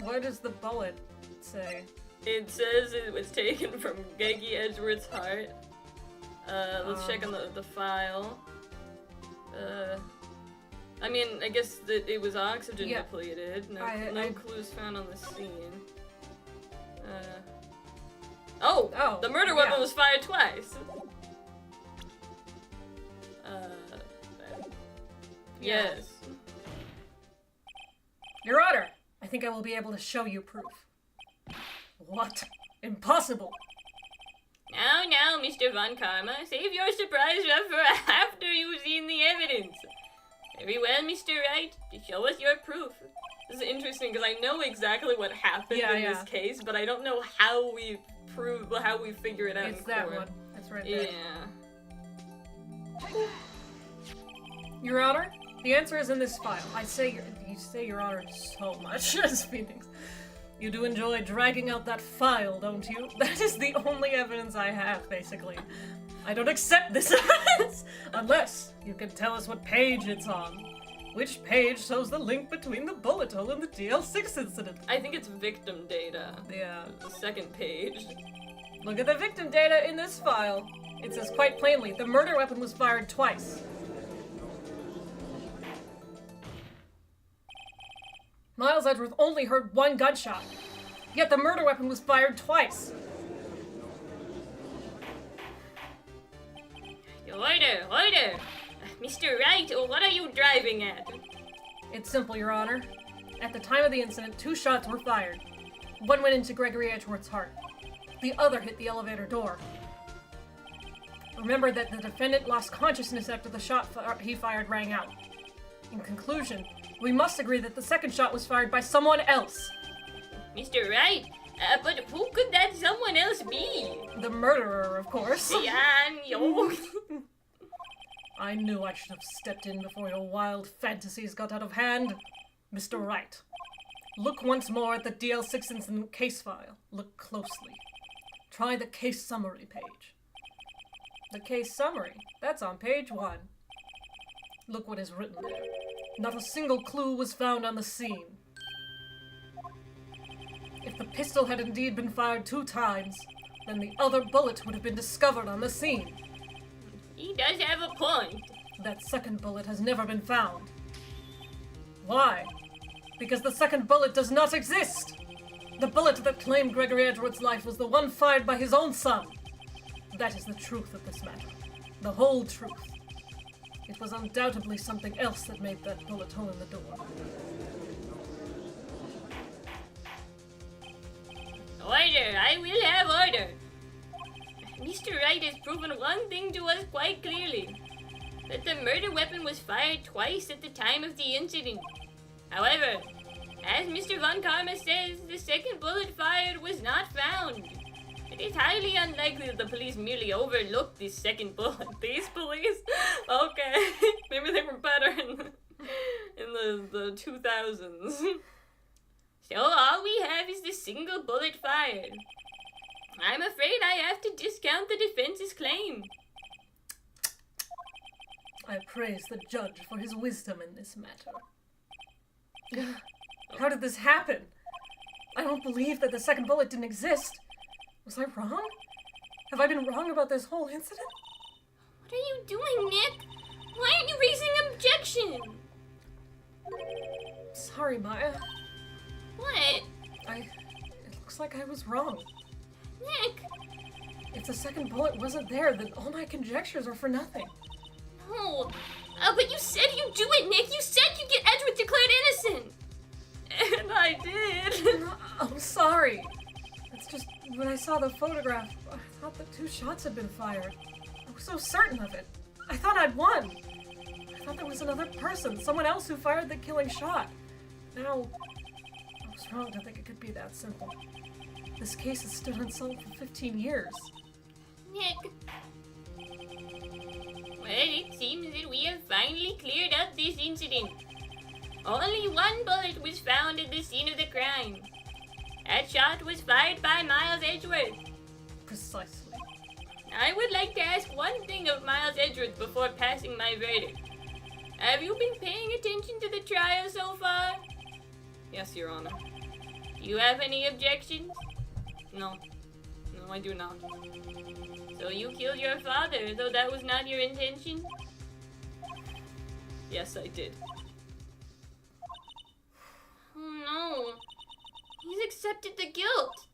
What does the bullet say? It says it was taken from Gaggy Edgeworth's heart. Let's check on the file. I mean, I guess that it was oxygen depleted. No clues found on the scene. The murder weapon was fired twice. Yes. Your Honor, I think I will be able to show you proof. What? Impossible! Now, Mr. Von Karma, save your surprise for after you've seen the evidence. Very well, Mr. Wright. Show us your proof. This is interesting because I know exactly what happened in this case, but I don't know how we figure it out It's in that court. one. It's right there. Yeah. Your Honor, the answer is in this file. You say Your Honor so much as Phoenix. You do enjoy dragging out that file, don't you? That is the only evidence I have, basically. I don't accept this evidence unless you can tell us what page it's on. Which page shows the link between the bullet hole and the DL6 incident? I think it's victim data. Yeah. The second page. Look at the victim data in this file. It says quite plainly, the murder weapon was fired twice. Miles Edgeworth only heard one gunshot, yet the murder weapon was fired twice. Order! Mr. Wright, what are you driving at? It's simple, Your Honor. At the time of the incident, 2 shots were fired. One went into Gregory Edgeworth's heart. The other hit the elevator door. Remember that the defendant lost consciousness after the shot he fired rang out. In conclusion, we must agree that the second shot was fired by someone else. Mr. Wright, but who could that someone else be? The murderer, of course. Yo. I knew I should have stepped in before your wild fantasies got out of hand. Mr. Wright, look once more at the DL6 incident case file. Look closely. Try the case summary page. The case summary? That's on page 1. Look what is written there. Not a single clue was found on the scene. If the pistol had indeed been fired 2 times, then the other bullet would have been discovered on the scene. He does have a point. That second bullet has never been found. Why? Because the second bullet does not exist! The bullet that claimed Gregory Edgeworth's life was the one fired by his own son. That is the truth of this matter. The whole truth. It was undoubtedly something else that made that bullet hole in the door. Order! I will have order! Mr. Wright has proven one thing to us quite clearly. That the murder weapon was fired twice at the time of the incident. However, as Mr. Von Karma says, the second bullet fired was not found. It is highly unlikely that the police merely overlooked this second bullet. These police? Okay. Maybe they were better in the 2000s. So all we have is the single bullet fired. I'm afraid I have to discount the defense's claim. I praise the judge for his wisdom in this matter. How did this happen? I don't believe that the second bullet didn't exist. Was I wrong? Have I been wrong about this whole incident? What are you doing, Nick? Why aren't you raising an objection? Sorry, Maya. What? It looks like I was wrong. Nick! If the second bullet wasn't there, then all my conjectures are for nothing. No. But you said you'd do it, Nick! You said you'd get Edgeworth declared innocent! And I did! I'm sorry. It's just, when I saw the photograph, I thought that 2 shots had been fired. I was so certain of it. I thought I'd won. I thought there was another person, someone else who fired the killing shot. Now, I was wrong to think it could be that simple. This case has stood unsolved for 15 years. Nick. Well, it seems that we have finally cleared up this incident. Only 1 bullet was found at the scene of the crime. That shot was fired by Miles Edgeworth. Precisely. I would like to ask one thing of Miles Edgeworth before passing my verdict. Have you been paying attention to the trial so far? Yes, Your Honor. Do you have any objections? No. No, I do not. So you killed your father, though that was not your intention? Yes, I did. Oh no. He's accepted the guilt.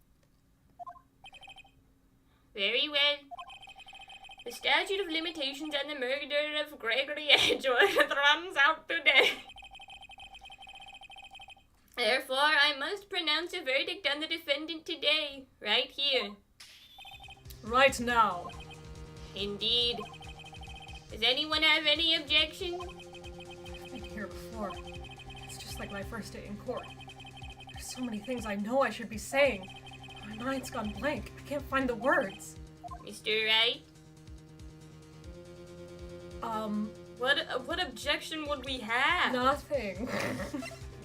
Very well. The statute of limitations on the murder of Gregory Edgeworth runs out today. Therefore, I must pronounce a verdict on the defendant today, right here. Right now. Indeed. Does anyone have any objection? I've been here before. It's just like my first day in court. There's so many things I know I should be saying. My mind's gone blank. I can't find the words. Mr. Wright? What objection would we have? Nothing.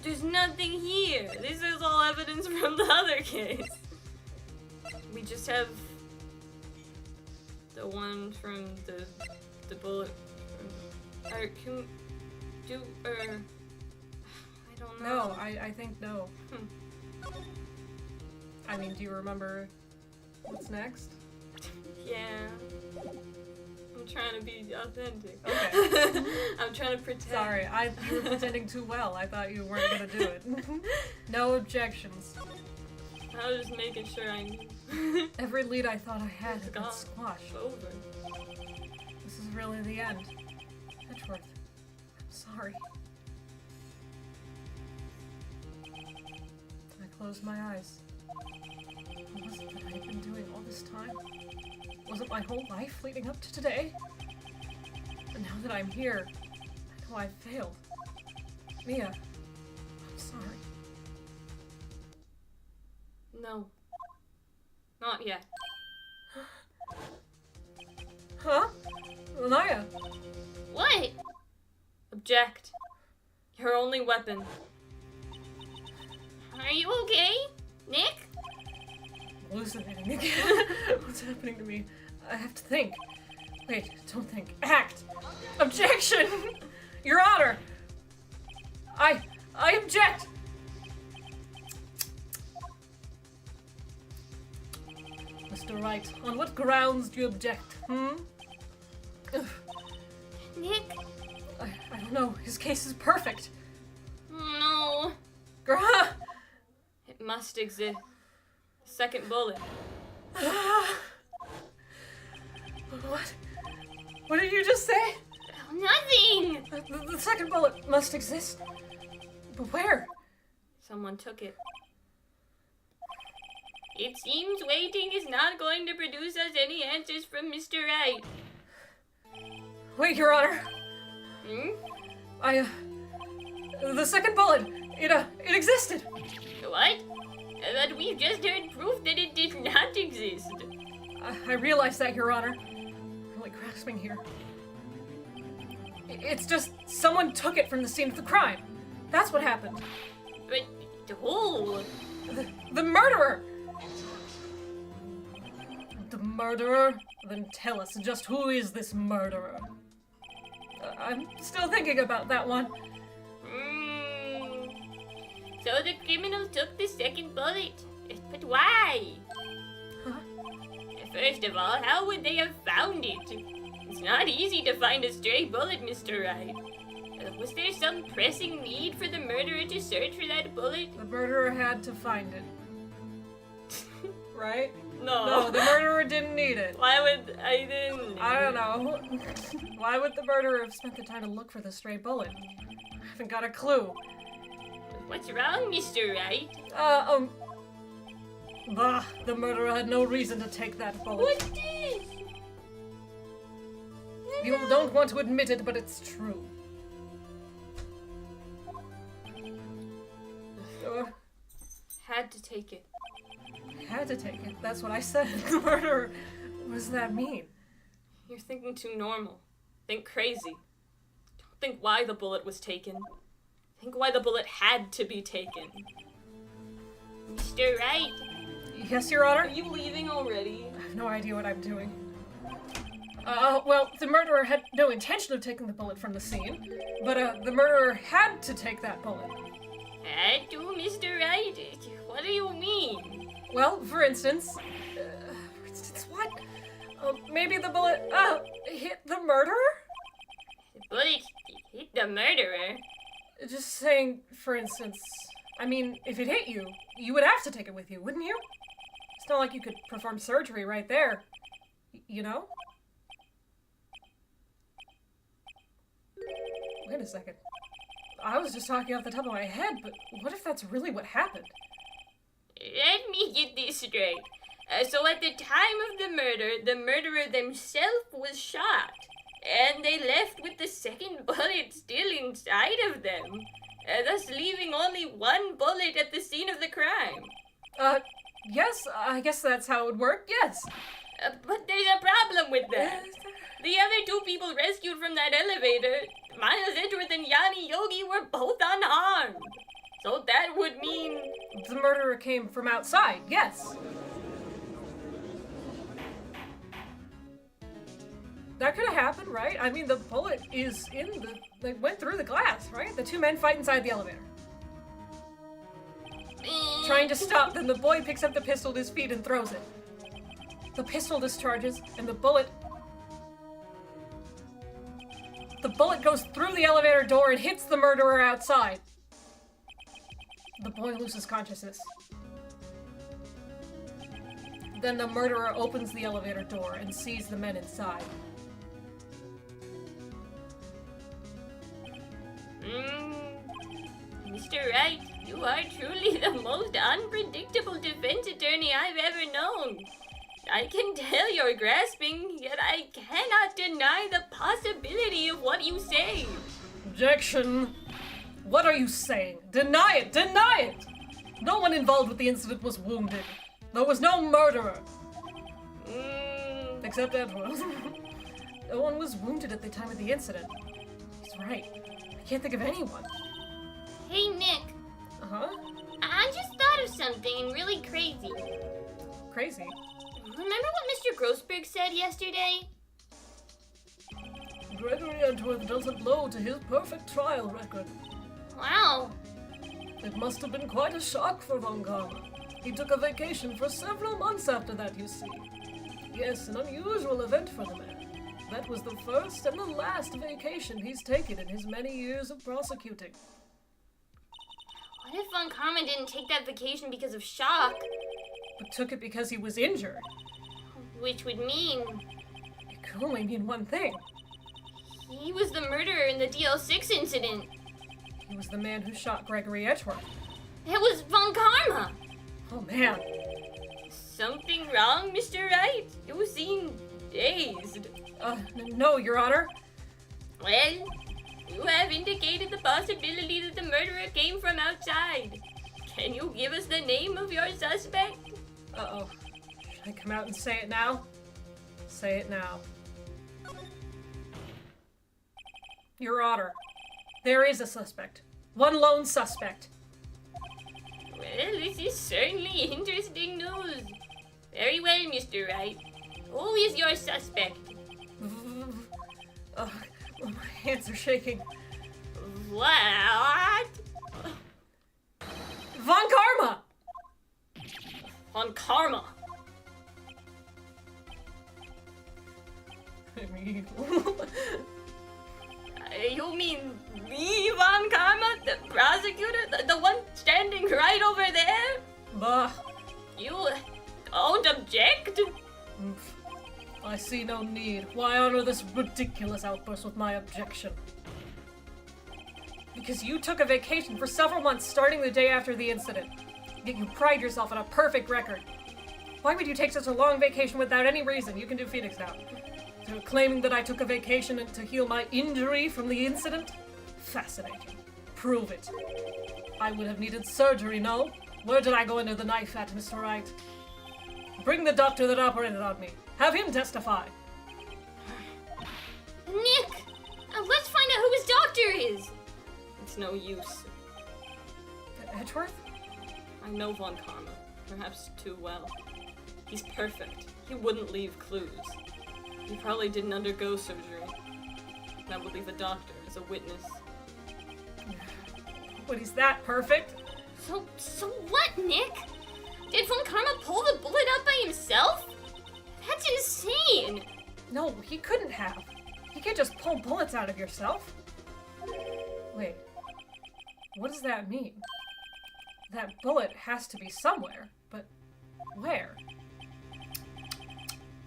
There's nothing here. This is all evidence from the other case. We just have The one from the bullet. Or can do I don't know. No, I think no. Hmm. I mean, do you remember what's next? Yeah. I'm trying to be authentic. Okay. I'm trying to pretend. Sorry, you were pretending too well. I thought you weren't gonna do it. No objections. I was just making sure I knew. Every lead I thought I had It's had been gone. squashed. Over. This is really the end. Edgeworth, I'm sorry. I closed my eyes. What was it that I had been doing all this time? Was it my whole life leading up to today? And now that I'm here, I know I failed. Mia, I'm sorry. No. Not yet. Huh? Lanaya! What? Object. Your only weapon. Are you okay, Nick? Hallucinating again. What's happening to me? I have to think. Wait, don't think. Act! Objection! Your Honor! I object! Mr. Wright, on what grounds do you object, Ugh, Nick? I don't know. His case is perfect. No. Grah! It must exist. Second bullet. What? What did you just say? Nothing. The second bullet must exist. But where? Someone took it. It seems waiting is not going to produce us any answers from Mr. Wright. Wait, Your Honor. Hmm? The second bullet, it existed. What? But we've just heard proof that it did not exist. I realize that, Your Honor. I'm like grasping here. It's just someone took it from the scene of the crime. That's what happened. But who? The murderer! The murderer? Then tell us, just who is this murderer? I'm still thinking about that one. So the criminal took the second bullet. But why? Huh? First of all, how would they have found it? It's not easy to find a stray bullet, Mr. Wright. Was there some pressing need for the murderer to search for that bullet? The murderer had to find it. Right? No. No, the murderer didn't need it. Why would I didn't? I don't know. Why would the murderer have spent the time to look for the stray bullet? I haven't got a clue. What's wrong, Mr. Wright? Bah, the murderer had no reason to take that bullet. What's this? You don't want to admit it, but it's true. Had to take it. Had to take it. That's what I said. The murderer. What does that mean? You're thinking too normal. Think crazy. Don't think why the bullet was taken. Think why the bullet had to be taken. Mr. Wright? Yes, Your Honor? Are you leaving already? I have no idea what I'm doing. Well, the murderer had no intention of taking the bullet from the scene, but, the murderer had to take that bullet. Had to, Mr. Wright? What do you mean? Well, for instance, what? Maybe the bullet, hit the murderer? The bullet hit the murderer? Just saying, for instance, I mean, if it hit you, you would have to take it with you, wouldn't you? It's not like you could perform surgery right there. You know? Wait a second. I was just talking off the top of my head, but what if that's really what happened? Let me get this straight. So at the time of the murder, the murderer themselves was shot, and they left with the second bullet still inside of them, thus leaving only one bullet at the scene of the crime. Yes, I guess that's how it would work, yes. But there's a problem with that. The other two people rescued from that elevator, Miles Edgeworth and Yanni Yogi, were both unharmed. So that would mean... The murderer came from outside, yes. That could have happened, right? I mean, the bullet is in the... Like, went through the glass, right? The two men fight inside the elevator. Trying to stop them, the boy picks up the pistol at his feet and throws it. The pistol discharges, and the bullet goes through the elevator door and hits the murderer outside. The boy loses consciousness. Then the murderer opens the elevator door and sees the men inside. Mr. Wright, you are truly the most unpredictable defense attorney I've ever known. I can tell you're grasping, yet I cannot deny the possibility of what you say. Objection! What are you saying? Deny it! Deny it! No one involved with the incident was wounded. There was no murderer. Except Edward. No one was wounded at the time of the incident. He's right. I can't think of anyone. Hey, Nick. Uh-huh? I just thought of something really crazy. Crazy? Remember what Mr. Grossberg said yesterday? Gregory Edgeworth doesn't blow to his perfect trial record. Wow. It must have been quite a shock for Von Karma. He took a vacation for several months after that, you see. Yes, an unusual event for the man. That was the first and the last vacation he's taken in his many years of prosecuting. What if Von Karma didn't take that vacation because of shock? But took it because he was injured. Which would mean It could only mean one thing. he was the murderer in the DL6 incident. He was the man who shot Gregory Edgeworth. It was Von Karma. Oh man. Something wrong, Mr. Wright? You seem dazed. No, Your Honor. Well, you have indicated the possibility that the murderer came from outside. Can you give us the name of your suspect? Uh-oh. Should I come out and say it now? Say it now. Your Honor, there is a suspect. One lone suspect. Well, this is certainly interesting news. Very well, Mr. Wright. Who is your suspect? My hands are shaking. What? Von Karma! Von Karma. You mean me, Von Karma? The prosecutor? The one standing right over there? Bah. You don't object? I see no need. Why honor this ridiculous outburst with my objection? Because you took a vacation for several months starting the day after the incident. Yet you pride yourself on a perfect record. Why would you take such a long vacation without any reason? You can do Phoenix now. So claiming that I took a vacation to heal my injury from the incident? Fascinating. Prove it. I would have needed surgery, no? Where did I go under the knife at, Mr. Wright? Bring the doctor that operated on me. Have him testify. Nick! Let's find out who his doctor is! It's no use. Edgeworth? I know Von Karma, perhaps too well. He's perfect. He wouldn't leave clues. He probably didn't undergo surgery. That would leave a doctor as a witness. But he's that perfect? So what, Nick? Did Von Karma pull the bullet out by himself? That's insane! No, he couldn't have. You can't just pull bullets out of yourself. Wait. What does that mean? That bullet has to be somewhere, but where?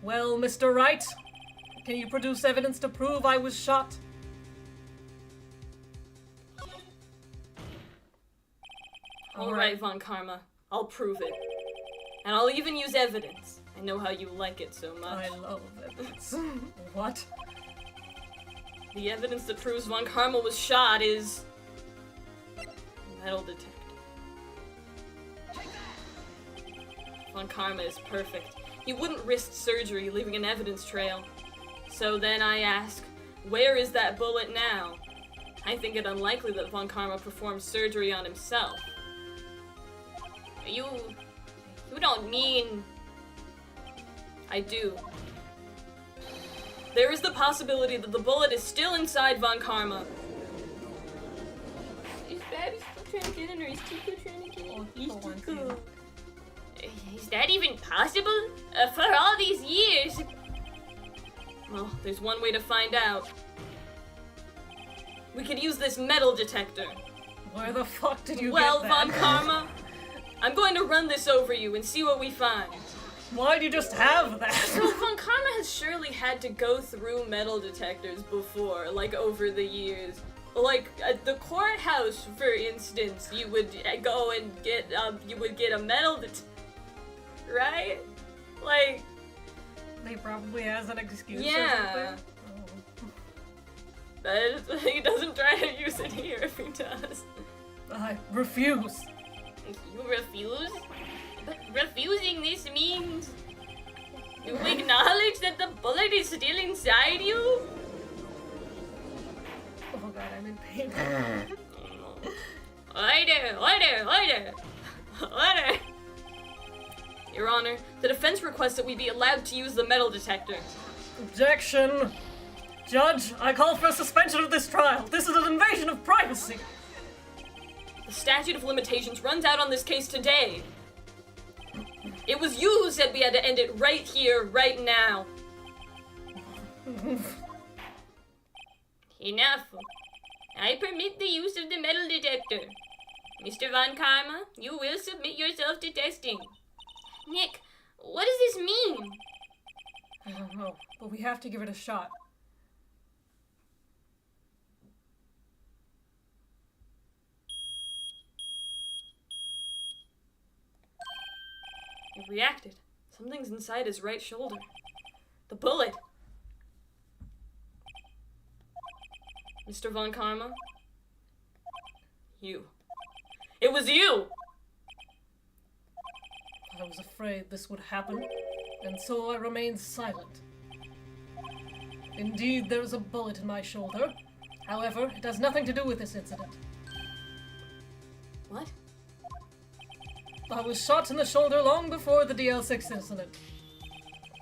Well, Mr. Wright, can you produce evidence to prove I was shot? All right, Von Karma. I'll prove it. And I'll even use evidence. I know how you like it so much. I love evidence. What? The evidence that proves Von Karma was shot is... metal detector. Von Karma is perfect. He wouldn't risk surgery, leaving an evidence trail. So then I ask, where is that bullet now? I think it unlikely that Von Karma performed surgery on himself. You don't mean... I do. there is the possibility that the bullet is still inside Von Karma. Is Babby still trying to get in, or is Tico trying to get in? He's too cool. Is that even possible? For all these years? Well, there's one way to find out. We could use this metal detector. Where the fuck did you Well, get that? Von Karma, I'm going to run this over you and see what we find. Why'd you just have that? So Von Karma has surely had to go through metal detectors before, like over the years. Like at the courthouse, for instance, you would go and get a metal right? Like He probably has an excuse Yeah. or something. but he doesn't try to use it here if he does. I refuse. You refuse? But refusing this means you acknowledge that the bullet is still inside you? Oh god, I'm in pain. Order! Your Honor, the defense requests that we be allowed to use the metal detector. Objection! Judge, I call for a suspension of this trial. This is an invasion of privacy. The statute of limitations runs out on this case today. It was you who said we had to end it right here, right now. Enough. I permit the use of the metal detector. Mr. Von Karma, you will submit yourself to testing. Nick, what does this mean? I don't know, but we have to give it a shot. It reacted. Something's inside his right shoulder. The bullet. Mr. Von Karma? You. It was you! I was afraid this would happen, and so I remained silent. Indeed, there is a bullet in my shoulder. However, it has nothing to do with this incident. What? I was shot in the shoulder long before the DL6 incident.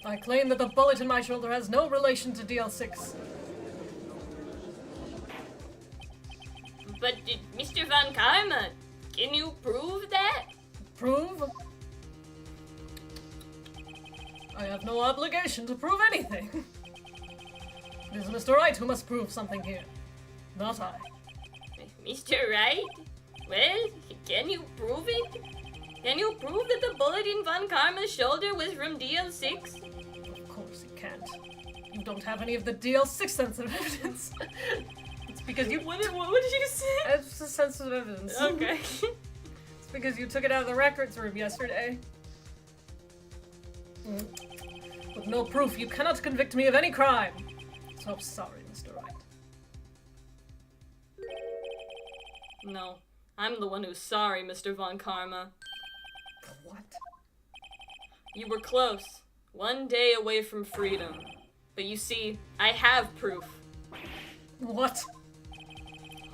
I claim that the bullet in my shoulder has no relation to DL6. But Mr. Von Karma, can you prove that? Prove? I have no obligation to prove anything. It is Mr. Wright who must prove something here, not I. Mr. Wright? Well, can you prove it? Can you prove that the bullet in Von Karma's shoulder was from DL6? Of course he can't. You don't have any of the DL6 sensitive evidence. It's because you... What did you say? It's the sensitive evidence. Okay. It's because you took it out of the records room yesterday. With no proof, you cannot convict me of any crime. So sorry, Mr. Wright. No. I'm the one who's sorry, Mr. Von Karma. What? You were close. One day away from freedom. But you see, I have proof. What?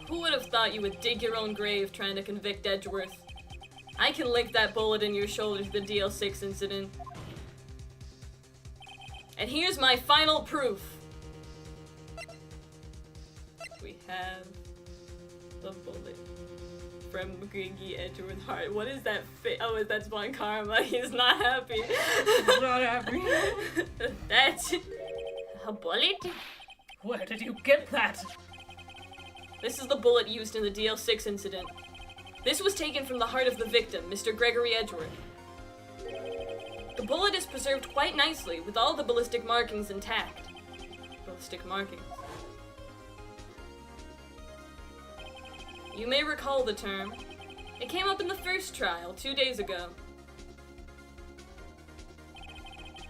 Who would have thought you would dig your own grave trying to convict Edgeworth? I can link that bullet in your shoulder to the DL6 incident. And here's my final proof. We have the bullet from Gringy Edgeworth Hart. What is that oh, that's Von Karma. He's not happy. I'm not happy. That's a bullet? Where did you get that? This is the bullet used in the DL6 incident. This was taken from the heart of the victim, Mr. Gregory Edgeworth. The bullet is preserved quite nicely, with all the ballistic markings intact. Ballistic markings. You may recall the term. It came up in the first trial 2 days ago.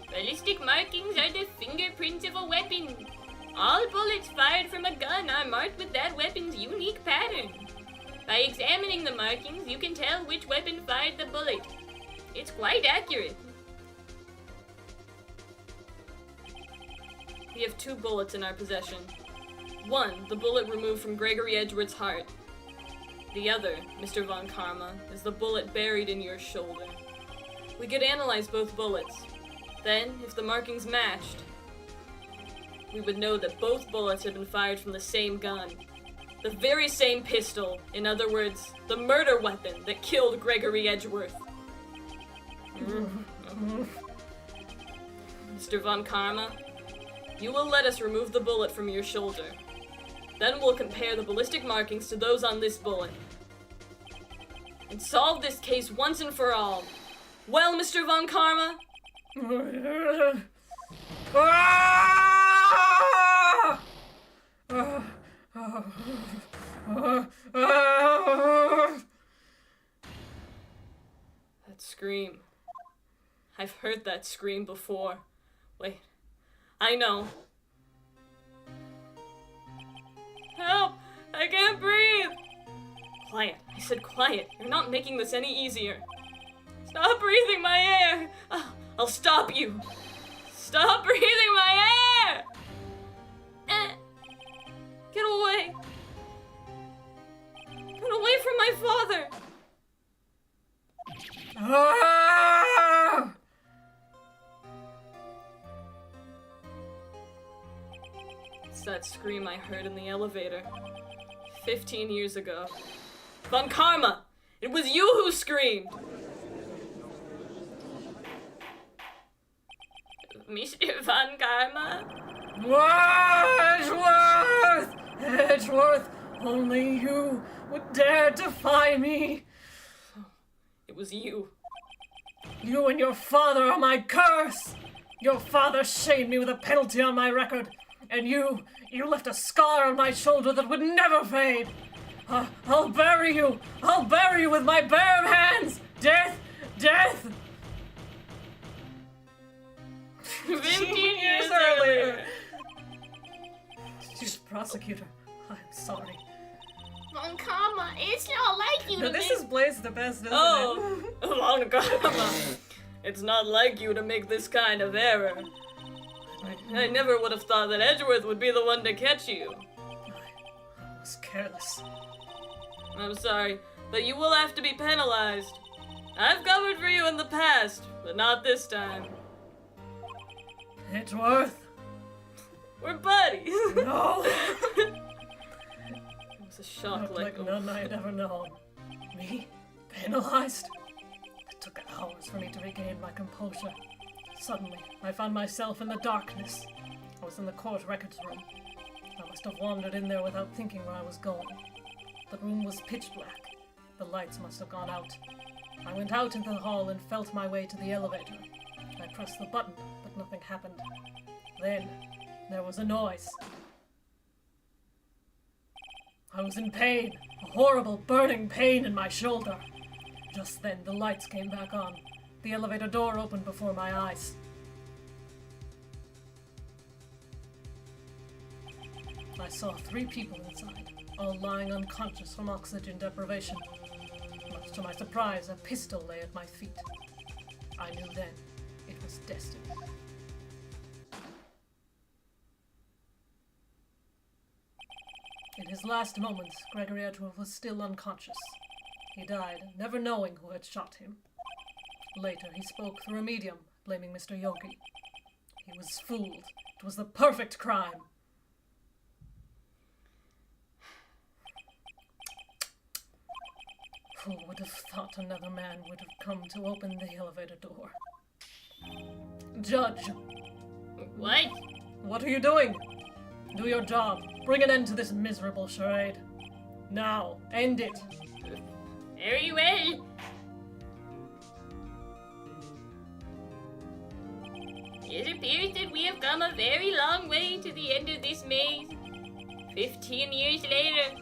Ballistic markings are the fingerprints of a weapon. All bullets fired from a gun are marked with that weapon's unique pattern. By examining the markings, you can tell which weapon fired the bullet. It's quite accurate. We have 2 bullets in our possession. One, the bullet removed from Gregory Edgeworth's heart. The other, Mr. Von Karma, is the bullet buried in your shoulder. We could analyze both bullets. Then, if the markings matched, we would know that both bullets had been fired from the same gun. The very same pistol. In other words, the murder weapon that killed Gregory Edgeworth. Mr. Von Karma, you will let us remove the bullet from your shoulder. Then we'll compare the ballistic markings to those on this bullet. And solve this case once and for all. Well, Mr. Von Karma? That scream. I've heard that scream before. Wait, I know. Help! I can't breathe! Quiet. I said quiet. You're not making this any easier. Stop breathing my air! I'll stop you. Stop breathing my air! Get away. Get away from my father! It's that scream I heard in the elevator 15 years ago. Von Karma! It was you who screamed! Mr. Von Karma? Edgeworth! Edgeworth! Only you would dare defy me! It was you. You and your father are my curse! Your father shamed me with a penalty on my record, and you left a scar on my shoulder that would never fade! I'll bury you! I'll bury you with my bare hands! Death! Death! 15 years earlier! Excuse prosecutor, I'm sorry. Von Karma, it's not like you No, to this make... is Blaze the best, isn't Oh, Von Karma! It's not like you to make this kind of error. I never would have thought that Edgeworth would be the one to catch you. I was careless. I'm sorry, but you will have to be penalized. I've covered for you in the past, but not this time. Edgeworth? We're buddies. No! It was a shock Not like like none I had ever known. Me? Penalized? It took hours for me to regain my composure. Suddenly, I found myself in the darkness. I was in the court records room. I must have wandered in there without thinking where I was going. The room was pitch black. The lights must have gone out. I went out into the hall and felt my way to the elevator. I pressed the button, but nothing happened. Then, there was a noise. I was in pain, a horrible burning pain in my shoulder. Just then, the lights came back on. The elevator door opened before my eyes. I saw 3 people inside, all lying unconscious from oxygen deprivation. Much to my surprise, a pistol lay at my feet. I knew then it was destiny. In his last moments, Gregory Edgeworth was still unconscious. He died, never knowing who had shot him. Later, he spoke through a medium, blaming Mr. Yogi. He was fooled. It was the perfect crime. Who would have thought another man would have come to open the elevator door? Judge, What? what are you doing? Do your job. Bring an end to this miserable charade. Now, end it. Very well. It appears that we have come a very long way to the end of this maze. 15 years later,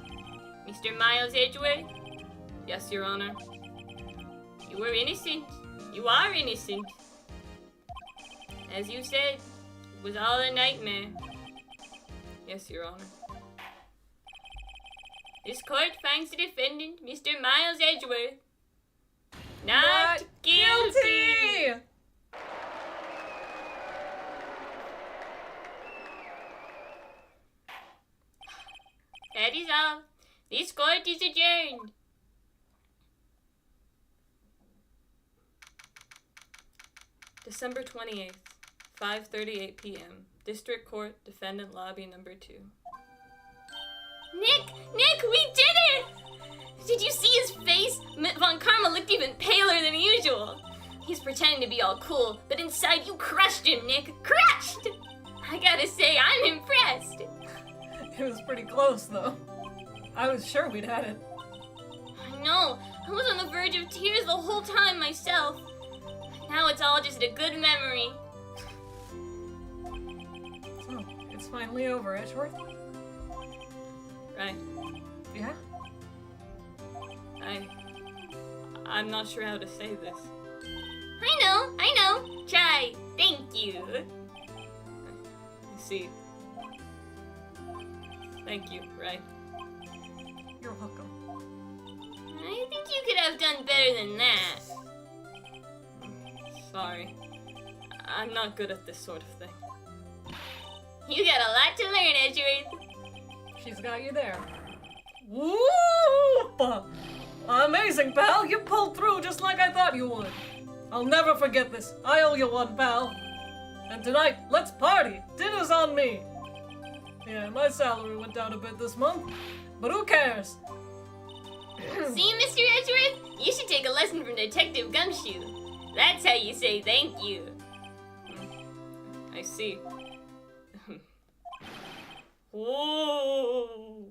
Mr. Miles Edgeworth, Yes, Your Honor. you were innocent. You are innocent. As you said, it was all a nightmare. Yes, Your Honor. This court finds the defendant, Mr. Miles Edgeworth, not guilty! That is all. This court is adjourned. December 28th, 5:38 p.m. District Court, Defendant Lobby number 2. Nick, we did it! Did you see his face? Von Karma looked even paler than usual. He's pretending to be all cool, but inside you crushed him, Nick. Crushed! I gotta say, I'm impressed. It was pretty close, though. I was sure we'd had it. I know. I was on the verge of tears the whole time myself. Now it's all just a good memory. So, it's finally over, Edgeworth? Right. Yeah? I'm not sure how to say this. I know. Try. Thank you. You see. Thank you, right? You're welcome. I think you could have done better than that. Sorry. I'm not good at this sort of thing. You got a lot to learn, Edgeworth. She's got you there. Whoop! Amazing, pal. You pulled through just like I thought you would. I'll never forget this. I owe you one, pal. And tonight, let's party. Dinner's on me. Yeah, my salary went down a bit this month, but who cares? See, Mr. Edgeworth? You should take a lesson from Detective Gumshoe. That's how you say thank you. I see. Whoa!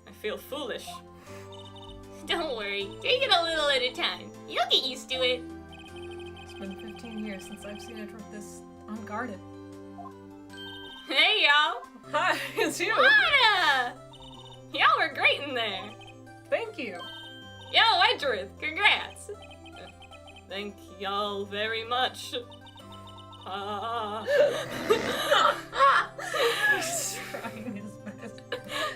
I feel foolish. Don't worry. Take it a little at a time. You'll get used to it. It's been 15 years since I've seen Edgeworth this unguarded. Hey, y'all. Hi, it's you. Lana! Y'all were great in there. Thank you. Yo, Edgeworth, congrats. Thank y'all very much. He's trying his best.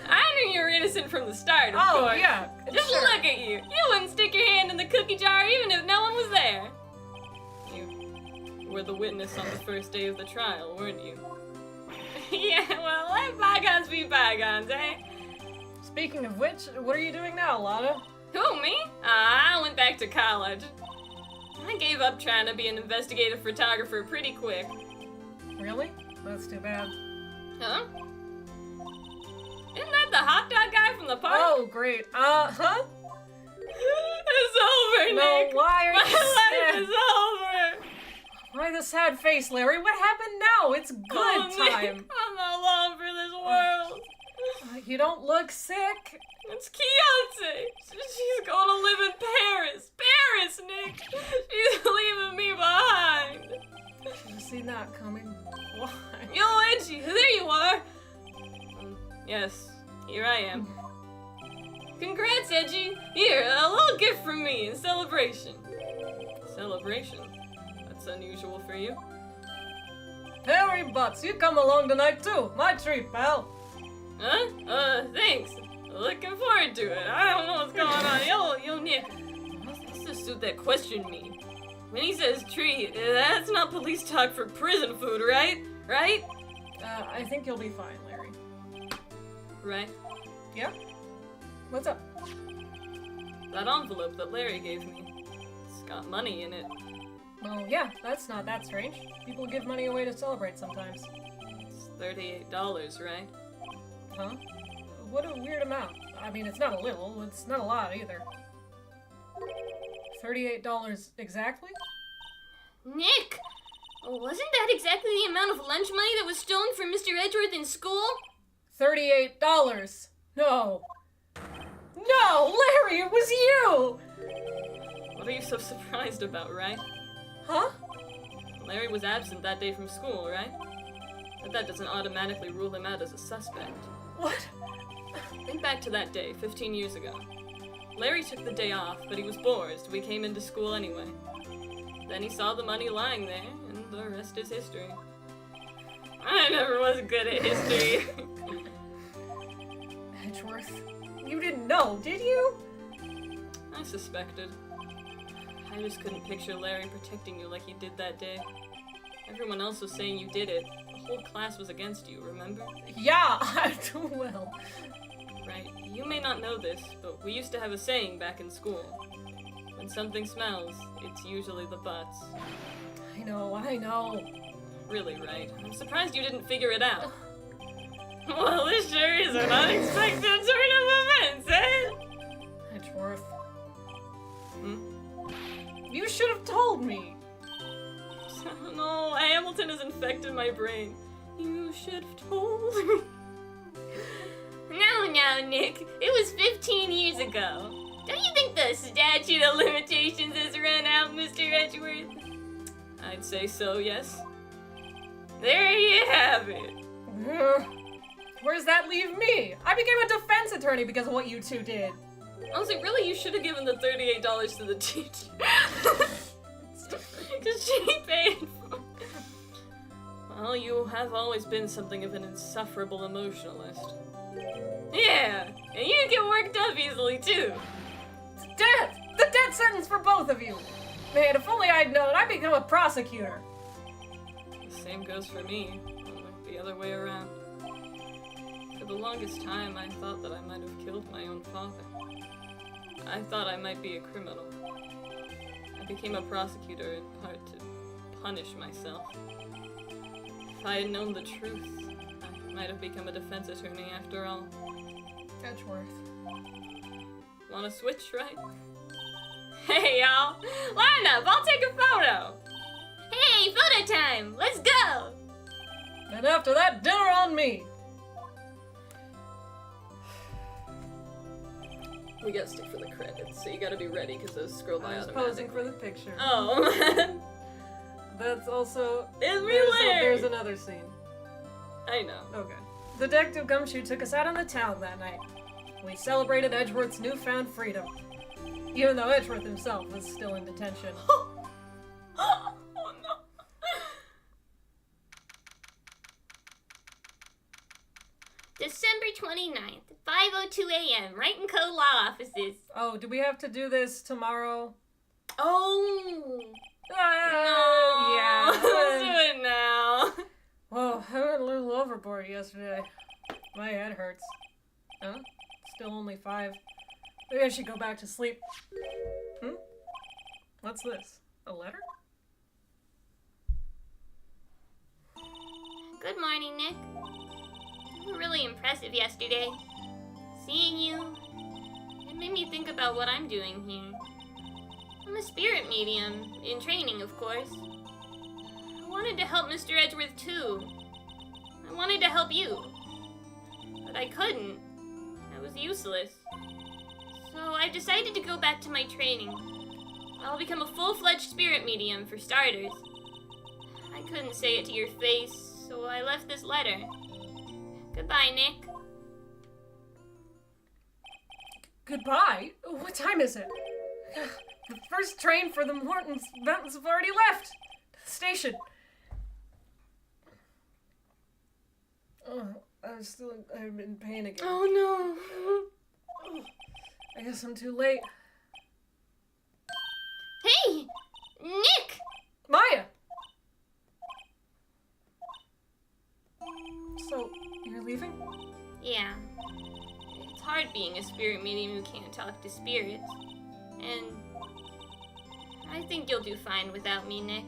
I knew you were innocent from the start, of Oh, course. yeah. Just sure. look at you. You wouldn't stick your hand in the cookie jar even if no one was there. You were the witness on the first day of the trial, weren't you? Yeah, well, let bygones be bygones, eh? Speaking of which, what are you doing now, Lana? Who, me? I went back to college. I gave up trying to be an investigative photographer pretty quick. Really? That's too bad. Huh? Isn't that the hot dog guy from the park? Oh, great. Huh? It's over, No, Nick. why are you My life sad? is over. Why the sad face, Larry? What happened now? It's good Oh, Nick, time. I'm not long for this world. You don't look sick. It's Keontae. She's going to live in Paris. Paris, Nick. She's leaving me behind. Should have seen that coming. Why? Yo, Edgy, there you are. Yes, here I am. Congrats, Edgy. Here, a little gift from me in celebration. Celebration? That's unusual for you. Harry Butts, you come along tonight too. My treat, pal. Huh? Thanks. Looking forward to it. I don't know what's going on. Yo, Nick. What's the suit that questioned me? When he says treat, that's not police talk for prison food, right? Right? I think you'll be fine, Larry. Right. Yeah? What's up? That envelope that Larry gave me. It's got money in it. Well, yeah, that's not that strange. People give money away to celebrate sometimes. It's $38, right? Huh? What a weird amount. I mean, it's not a little, it's not a lot either. $38 exactly? Nick! Wasn't that exactly the amount of lunch money that was stolen from Mr. Edgeworth in school? $38. No. No, Larry, it was you! What are you so surprised about, right? Huh? Larry was absent that day from school, right? But that doesn't automatically rule him out as a suspect. What? Think back to that day, 15 years ago. Larry took the day off, but he was bored, so he came into school anyway. Then he saw the money lying there, and the rest is history. I never was good at history. Edgeworth, you didn't know, did you? I suspected. I just couldn't picture Larry protecting you like he did that day. Everyone else was saying you did it. The whole class was against you, remember? Yeah, I do well. Right, you may not know this, but we used to have a saying back in school. When something smells, it's usually the butts. I know. Really, right? I'm surprised you didn't figure it out. Well, this sure is an unexpected turn of events, eh? Edgeworth. Hmm? You should have told me. No, Hamilton has infected my brain. You should have told me. Now, Nick. It was 15 years ago. Don't you think the statute of limitations has run out, Mr. Edgeworth? I'd say so, yes. There you have it. Where does that leave me? I became a defense attorney because of what you two did. Honestly, really, you should have given the $38 to the teacher. Because she paid for it. Well, you have always been something of an insufferable emotionalist. Yeah, and you get worked up easily, too. It's death! The death sentence for both of you! Man, if only I'd known, I'd become a prosecutor. The same goes for me, only the other way around. For the longest time, I thought that I might have killed my own father. I thought I might be a criminal. I became a prosecutor in part to punish myself. If I had known the truth, I might have become a defense attorney after all. Edgeworth. Wanna switch, right? Hey, y'all. Line up, I'll take a photo. Hey, photo time. Let's go. And after that, dinner on me. We gotta stick for the credits, so you gotta be ready because those scroll by I was automatically. posing for the picture. Oh, That's also... it's There's weird. another scene. I know. Okay. Detective Gumshoe took us out on the town that night. We celebrated Edgeworth's newfound freedom. Even though Edgeworth himself was still in detention. Oh no. December 29th, 5:02 a.m., right in Code Law offices. Oh, do we have to do this tomorrow? Oh. Yeah. Let's do it now. Whoa, I went a little overboard yesterday. My head hurts. Huh? Still only 5. Maybe I should go back to sleep. What's this? A letter? Good morning, Nick. You were really impressive yesterday. Seeing you, it made me think about what I'm doing here. I'm a spirit medium, in training, of course. I wanted to help Mr. Edgeworth, too. I wanted to help you. But I couldn't. I was useless. So I decided to go back to my training. I'll become a full-fledged spirit medium, for starters. I couldn't say it to your face, so I left this letter. Goodbye, Nick. Goodbye? What time is it? The first train for the Mortons Mountains have already left. Station. Oh, I'm in pain again. Oh Oh, I guess I'm too late. Hey! Nick! Maya! So, you're leaving? Yeah. It's hard being a spirit medium who can't talk to spirits. And I think you'll do fine without me, Nick.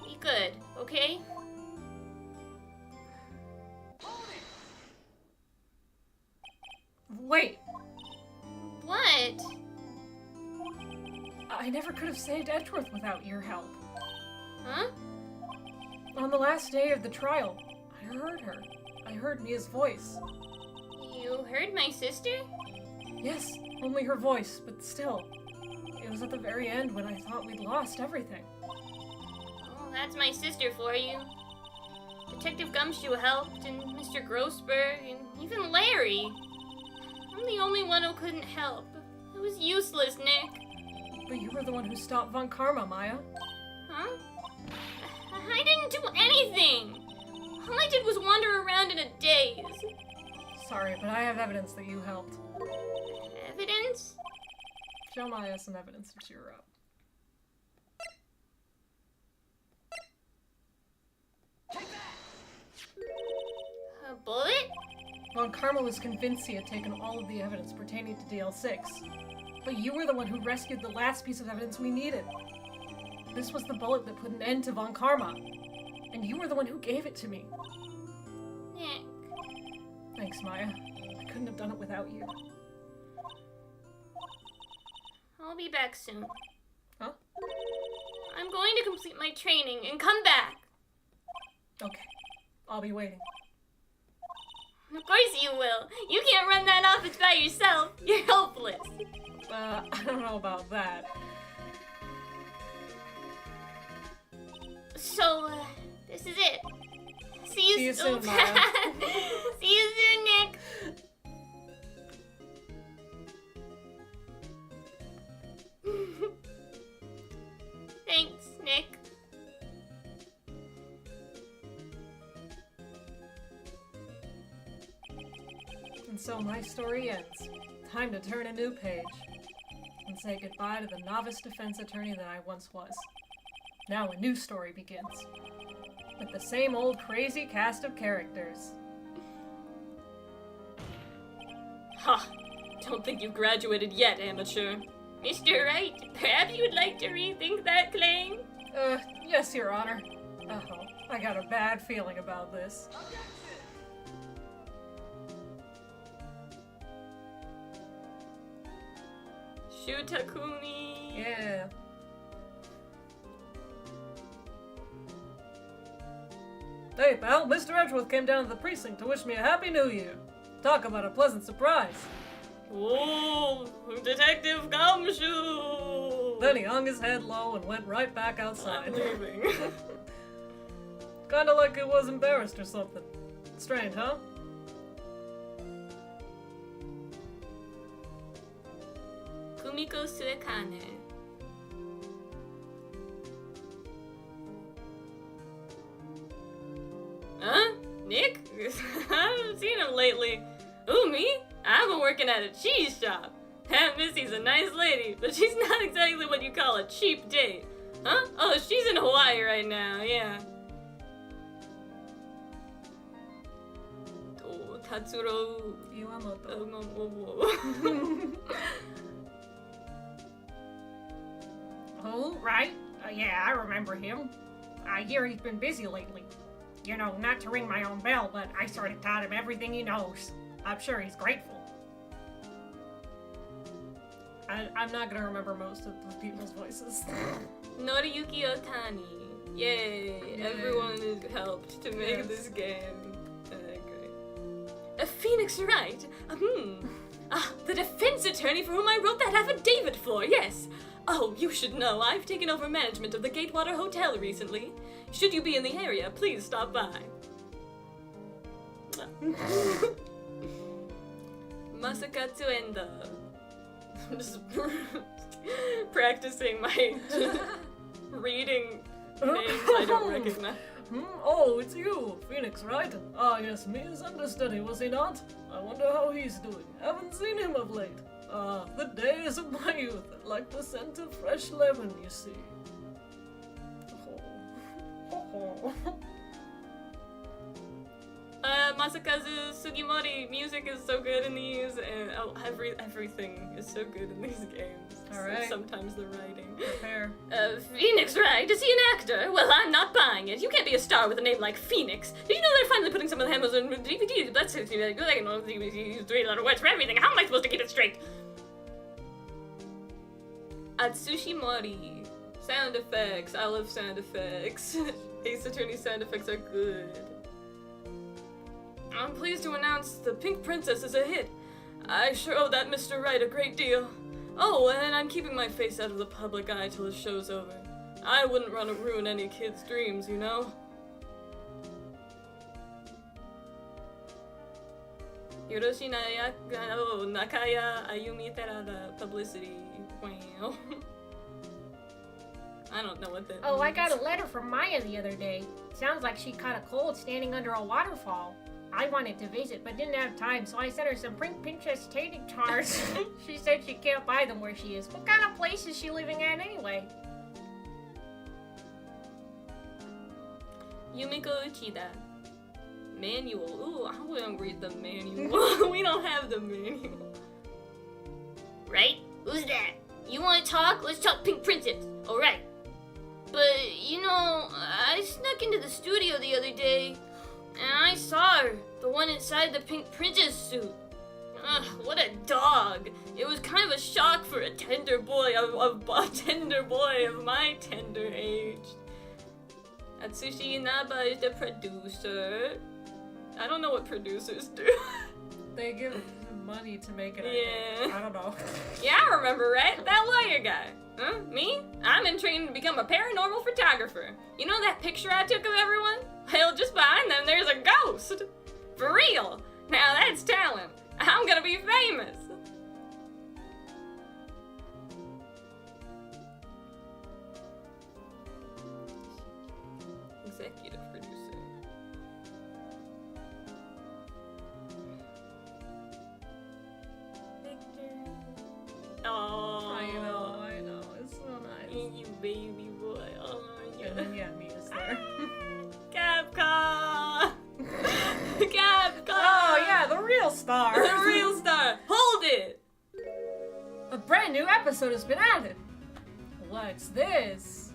Be good, okay? Wait, What? I never could have saved Edgeworth without your help. Huh? On the last day of the trial, I heard her. I heard Mia's voice. You heard my sister? Yes, only her voice, but still. It was at the very end when I thought we'd lost everything. Oh, that's my sister for you. Detective Gumshoe helped, and Mr. Grossberg, and even Larry. I'm the only one who couldn't help. I was useless, Nick. But you were the one who stopped Von Karma, Maya. Huh? I didn't do anything! All I did was wander around in a daze. Sorry, but I have evidence that you helped. Evidence? Show Maya some evidence to cheer her up. A bullet? Von Karma was convinced he had taken all of the evidence pertaining to DL6. But you were the one who rescued the last piece of evidence we needed. This was the bullet that put an end to Von Karma. And you were the one who gave it to me. Nick. Thanks, Maya. I couldn't have done it without you. I'll be back soon. Huh? I'm going to complete my training and come back. Okay. I'll be waiting. Of course you will. You can't run that office by yourself. You're hopeless. I don't know about that. So, this is it. See you soon, Maya. See you soon, Nick. Thanks, Nick. And so my story ends. Time to turn a new page. And say goodbye to the novice defense attorney that I once was. Now a new story begins. With the same old crazy cast of characters. Ha! Don't think you've graduated yet, amateur. Mr. Wright, perhaps you would like to rethink that claim? Yes, Your Honor. Uh-oh, I got a bad feeling about this. Shutakumi! Yeah. Hey, pal, Mr. Edgeworth came down to the precinct to wish me a Happy New Year. Talk about a pleasant surprise. Oh, Detective Gumshoe! Then he hung his head low and went right back I'm outside. leaving. Kinda like he was embarrassed or something. Strange, huh? Kumiko Suekane. Huh? Nick? I haven't seen him lately. Who, me? I've been working at a cheese shop. Aunt Missy's a nice lady, but she's not exactly what you call a cheap date. Huh? Oh, she's in Hawaii right now, yeah. Oh, Tatsuro. Iwamoto. Oh, right. Yeah, I remember him. I hear he's been busy lately. You know, not to ring my own bell, but I sort of taught him everything he knows. I'm sure he's grateful. I'm not gonna remember most of the people's voices. Noriyuki Otani. Yay! Yay. Everyone has helped to make Yes. this game. Great. Phoenix Wright. The defense attorney for whom I wrote that affidavit for. Yes. Oh, you should know. I've taken over management of the Gatewater Hotel recently. Should you be in the area, please stop by. Masakatsu Endo. I'm just practicing my reading names I don't recognize. Oh, it's you, Phoenix, right? Ah, yes, me is understudy, was he not? I wonder how he's doing. Haven't seen him of late. Ah, the days of my youth, like the scent of fresh lemon, you see. Oh. Masakazu Sugimori, music is so good in these, and everything is so good in these games. Alright. Sometimes the writing. Prepare. Phoenix Wright, is he an actor? Well, I'm not buying it. You can't be a star with a name like Phoenix. Did you know they're finally putting some of the Hammers on DVD? That's it. You know, use 3-letter words for everything. How am I supposed to keep it straight? Atsushi Mori. Sound effects. I love sound effects. Ace Attorney sound effects are good. I'm pleased to announce The Pink Princess is a hit. I sure owe that Mr. Wright a great deal. Oh, and I'm keeping my face out of the public eye till the show's over. I wouldn't want to ruin any kid's dreams, you know? Hiroshi Nakaya Ayumi Terada publicity. Wow. I don't know what that Oh, I means. got a letter from Maya the other day. Sounds like she caught a cold standing under a waterfall. I wanted to visit, but didn't have time, so I sent her some Pinterest trading cards. She said she can't buy them where she is. What kind of place is she living at anyway? Yumiko Uchida. Manual. Ooh, I wouldn't read the manual. We don't have the manual. Right? Who's that? You want to talk? Let's talk Pink Princess. All right. But, you know, I snuck into the studio the other day, and I saw her, the one inside the pink princess suit. Ugh, what a dog. It was kind of a shock for a tender boy of my tender age. Atsushi Inaba is the producer. I don't know what producers do. They give him money to make it. Yeah. I don't know. Yeah, I remember, right? That lawyer guy. Huh? Me? I'm in training to become a paranormal photographer. You know that picture I took of everyone? Well, just behind them, there's a ghost. For real. Now that's talent. I'm gonna be famous. Executive producer. Oh, I know. It's so nice. you baby boy. Oh, And then yeah, Mia's there. Capcom! Capcom! Oh yeah, the real star. The real star! Hold it! A brand new episode has been added. What's this?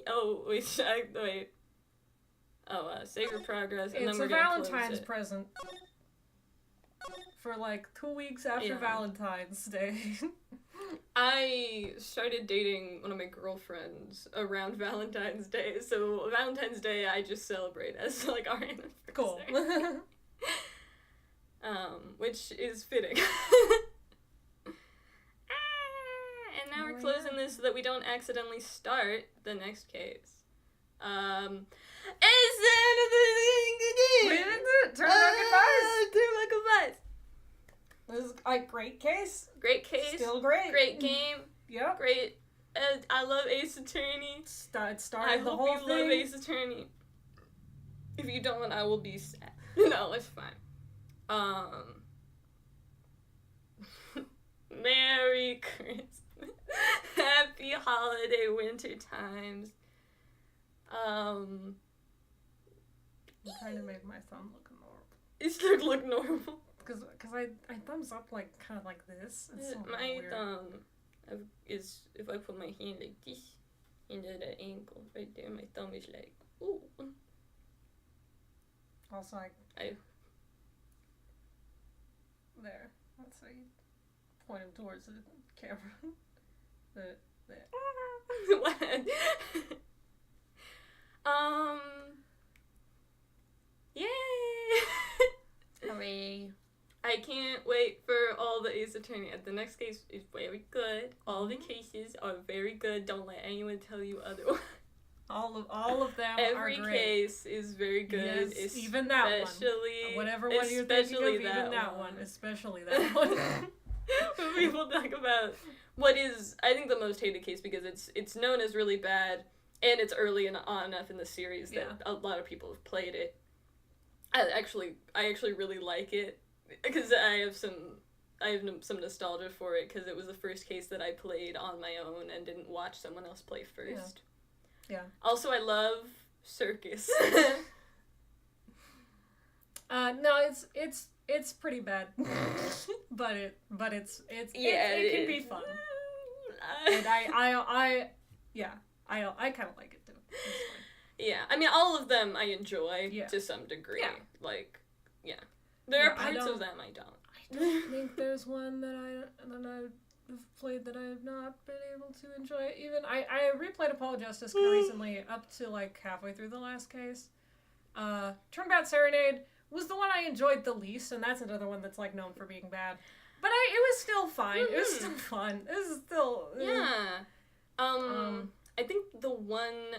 Oh, wait. Oh, save your progress, and It's then a we're gonna close Valentine's it. present. For like 2 weeks after Yeah. Valentine's Day. I started dating one of my girlfriends around Valentine's Day, so Valentine's Day I just celebrate as like our anniversary. Cool. Which is fitting. And now we're closing this so that we don't accidentally start the next case. Is there anything to do? We didn't do it. Turnabout goodbyes. Turnabout goodbyes. This is a great case. Great case. Still great. Great game. Yep. Great. I love Ace Attorney. It I started the hope whole you love thing. Ace Attorney. If you don't, I will be sad. No, it's fine. Merry Christmas. Happy holiday winter times. I'm trying to make my thumb look normal. It should look normal. Cause I thumbs up like kind of like this. It's so My weird. thumb is, if I put my hand like this into the ankle right there, my thumb is like, ooh. Also, I- there. Let's see. Point him towards the camera. There. What? Yay! Hooray. I can't wait for all the Ace Attorney. The next case is very good. All the cases are very good. Don't let anyone tell you otherwise. All of them Every are great. case is very good. Yes, even that one. Especially Whatever one you're thinking of, even that one. Especially that one. When people talk about what is, I think, the most hated case because it's known as really bad, and it's early on enough in the series that a lot of people have played it. I actually really like it because I have some nostalgia for it because it was the first case that I played on my own and didn't watch someone else play first. Yeah. Also, I love Circus. No, it's pretty bad, but it can be fun, and I kind of like it too. It's fine. Yeah, I mean, all of them I enjoy to some degree. Yeah. Like, there are parts of them I don't. I don't think there's one that I've played that I have not been able to enjoy. Even I replayed Apollo Justice recently up to like halfway through the last case. Turnabout Serenade was the one I enjoyed the least, and that's another one that's like known for being bad. But it was still fine. It was still fun. It was still I think the one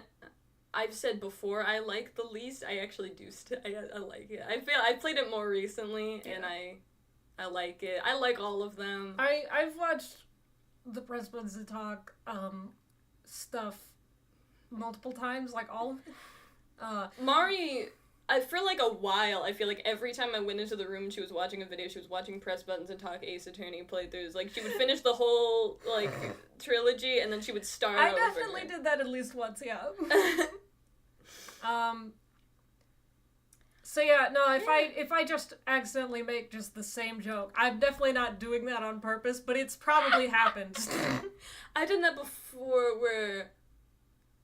I've said before I like the least, I actually do I like it. I played it more recently and I like it. I like all of them. I've watched the Press Buds to Talk stuff multiple times, like all of it. Mari, for like a while, I feel like every time I went into the room and she was watching a video, she was watching Press Buttons and Talk Ace Attorney playthroughs. Like, she would finish the whole, like, trilogy, and then she would start over. I definitely did that at least once, yeah. So yeah, no, if I just accidentally make just the same joke, I'm definitely not doing that on purpose, but it's probably happened. I've done that before where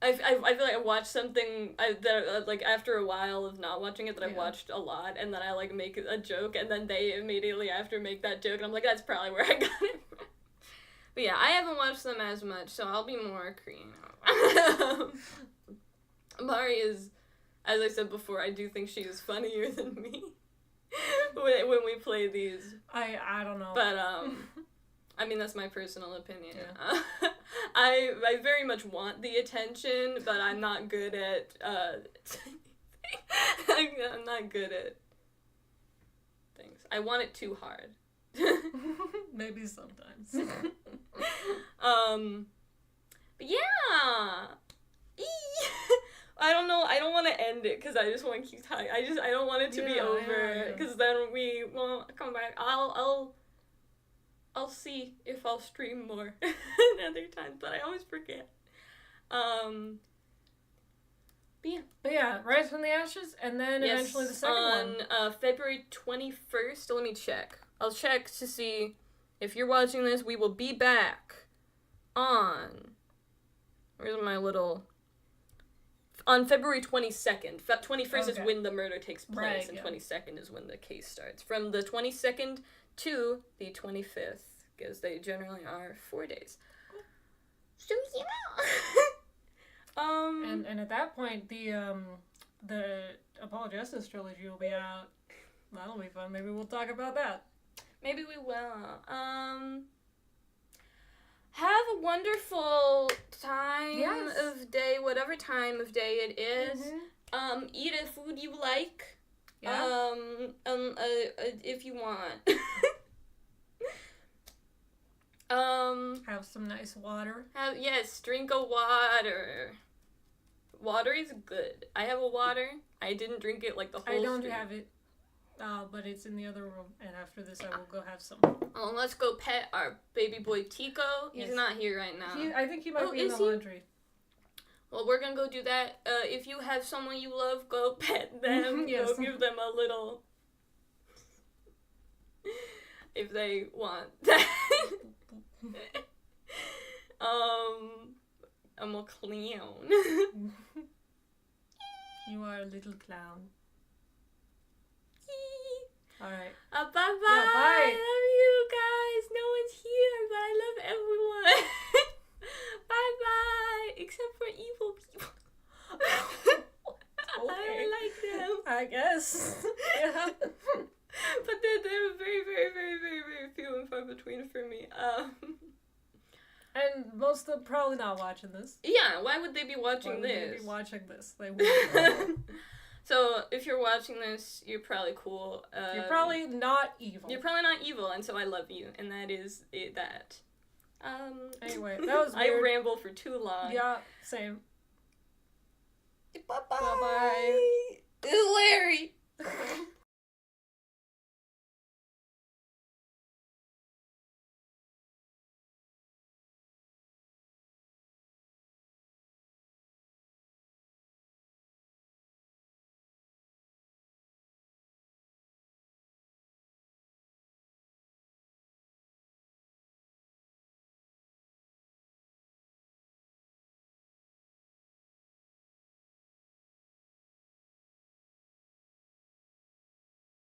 I feel like I watched something that like after a while of not watching it that I've watched a lot, and then I like make a joke, and then they immediately after make that joke, and I'm like, that's probably where I got it from. But yeah, I haven't watched them as much, so I'll be more creative. Mari is, as I said before, I do think she is funnier than me when we play these. I don't know. But I mean, that's my personal opinion. Yeah. I very much want the attention, but I'm not good at I'm not good at things. I want it too hard. Maybe sometimes. But yeah. I don't know. I don't want to end it because I just want to keep talking. I don't want it to be over because then we won't come back. I'll see if I'll stream more another time, but I always forget. But yeah, Rise from the Ashes, and then eventually the second one. On February 21st, let me check. I'll check to see if you're watching this. We will be back on... Where's my little... On February 22nd. 21st is when the murder takes place, and 22nd is when the case starts. From the 22nd to the 25th, because they generally are 4 days. So, yeah. And at that point, the Apollo Justice trilogy will be out. That'll be fun. Maybe we'll talk about that. Maybe we will. Have a wonderful time of day, whatever time of day it is. Mm-hmm. Eat a food you like. Yeah. If you want. Have some nice water. Drink a water. Water is good. I have a water. I didn't drink it like the whole I don't stream. have it, but it's in the other room, and after this I will go have some. Oh, let's go pet our baby boy Tico. He's not here right now. I think he might be in the laundry. Well, we're gonna go do that. If you have someone you love, go pet them. Go give them a little... if they want that. I'm a clown. You are a little clown. Alright. Bye bye. Yeah, bye. I love you guys. No one's here, but I love everyone. Bye bye. Except for evil people. Okay. I like them. I guess. Yeah. But they're very, very, very, very, very few and far between for me. And most of them probably not watching this. Yeah, why would they be watching this? They would be watching this. They would. So, if you're watching this, you're probably cool. You're probably not evil. You're probably not evil, and so I love you, and that is that. Anyway, that was weird. I ramble for too long. Yeah, same.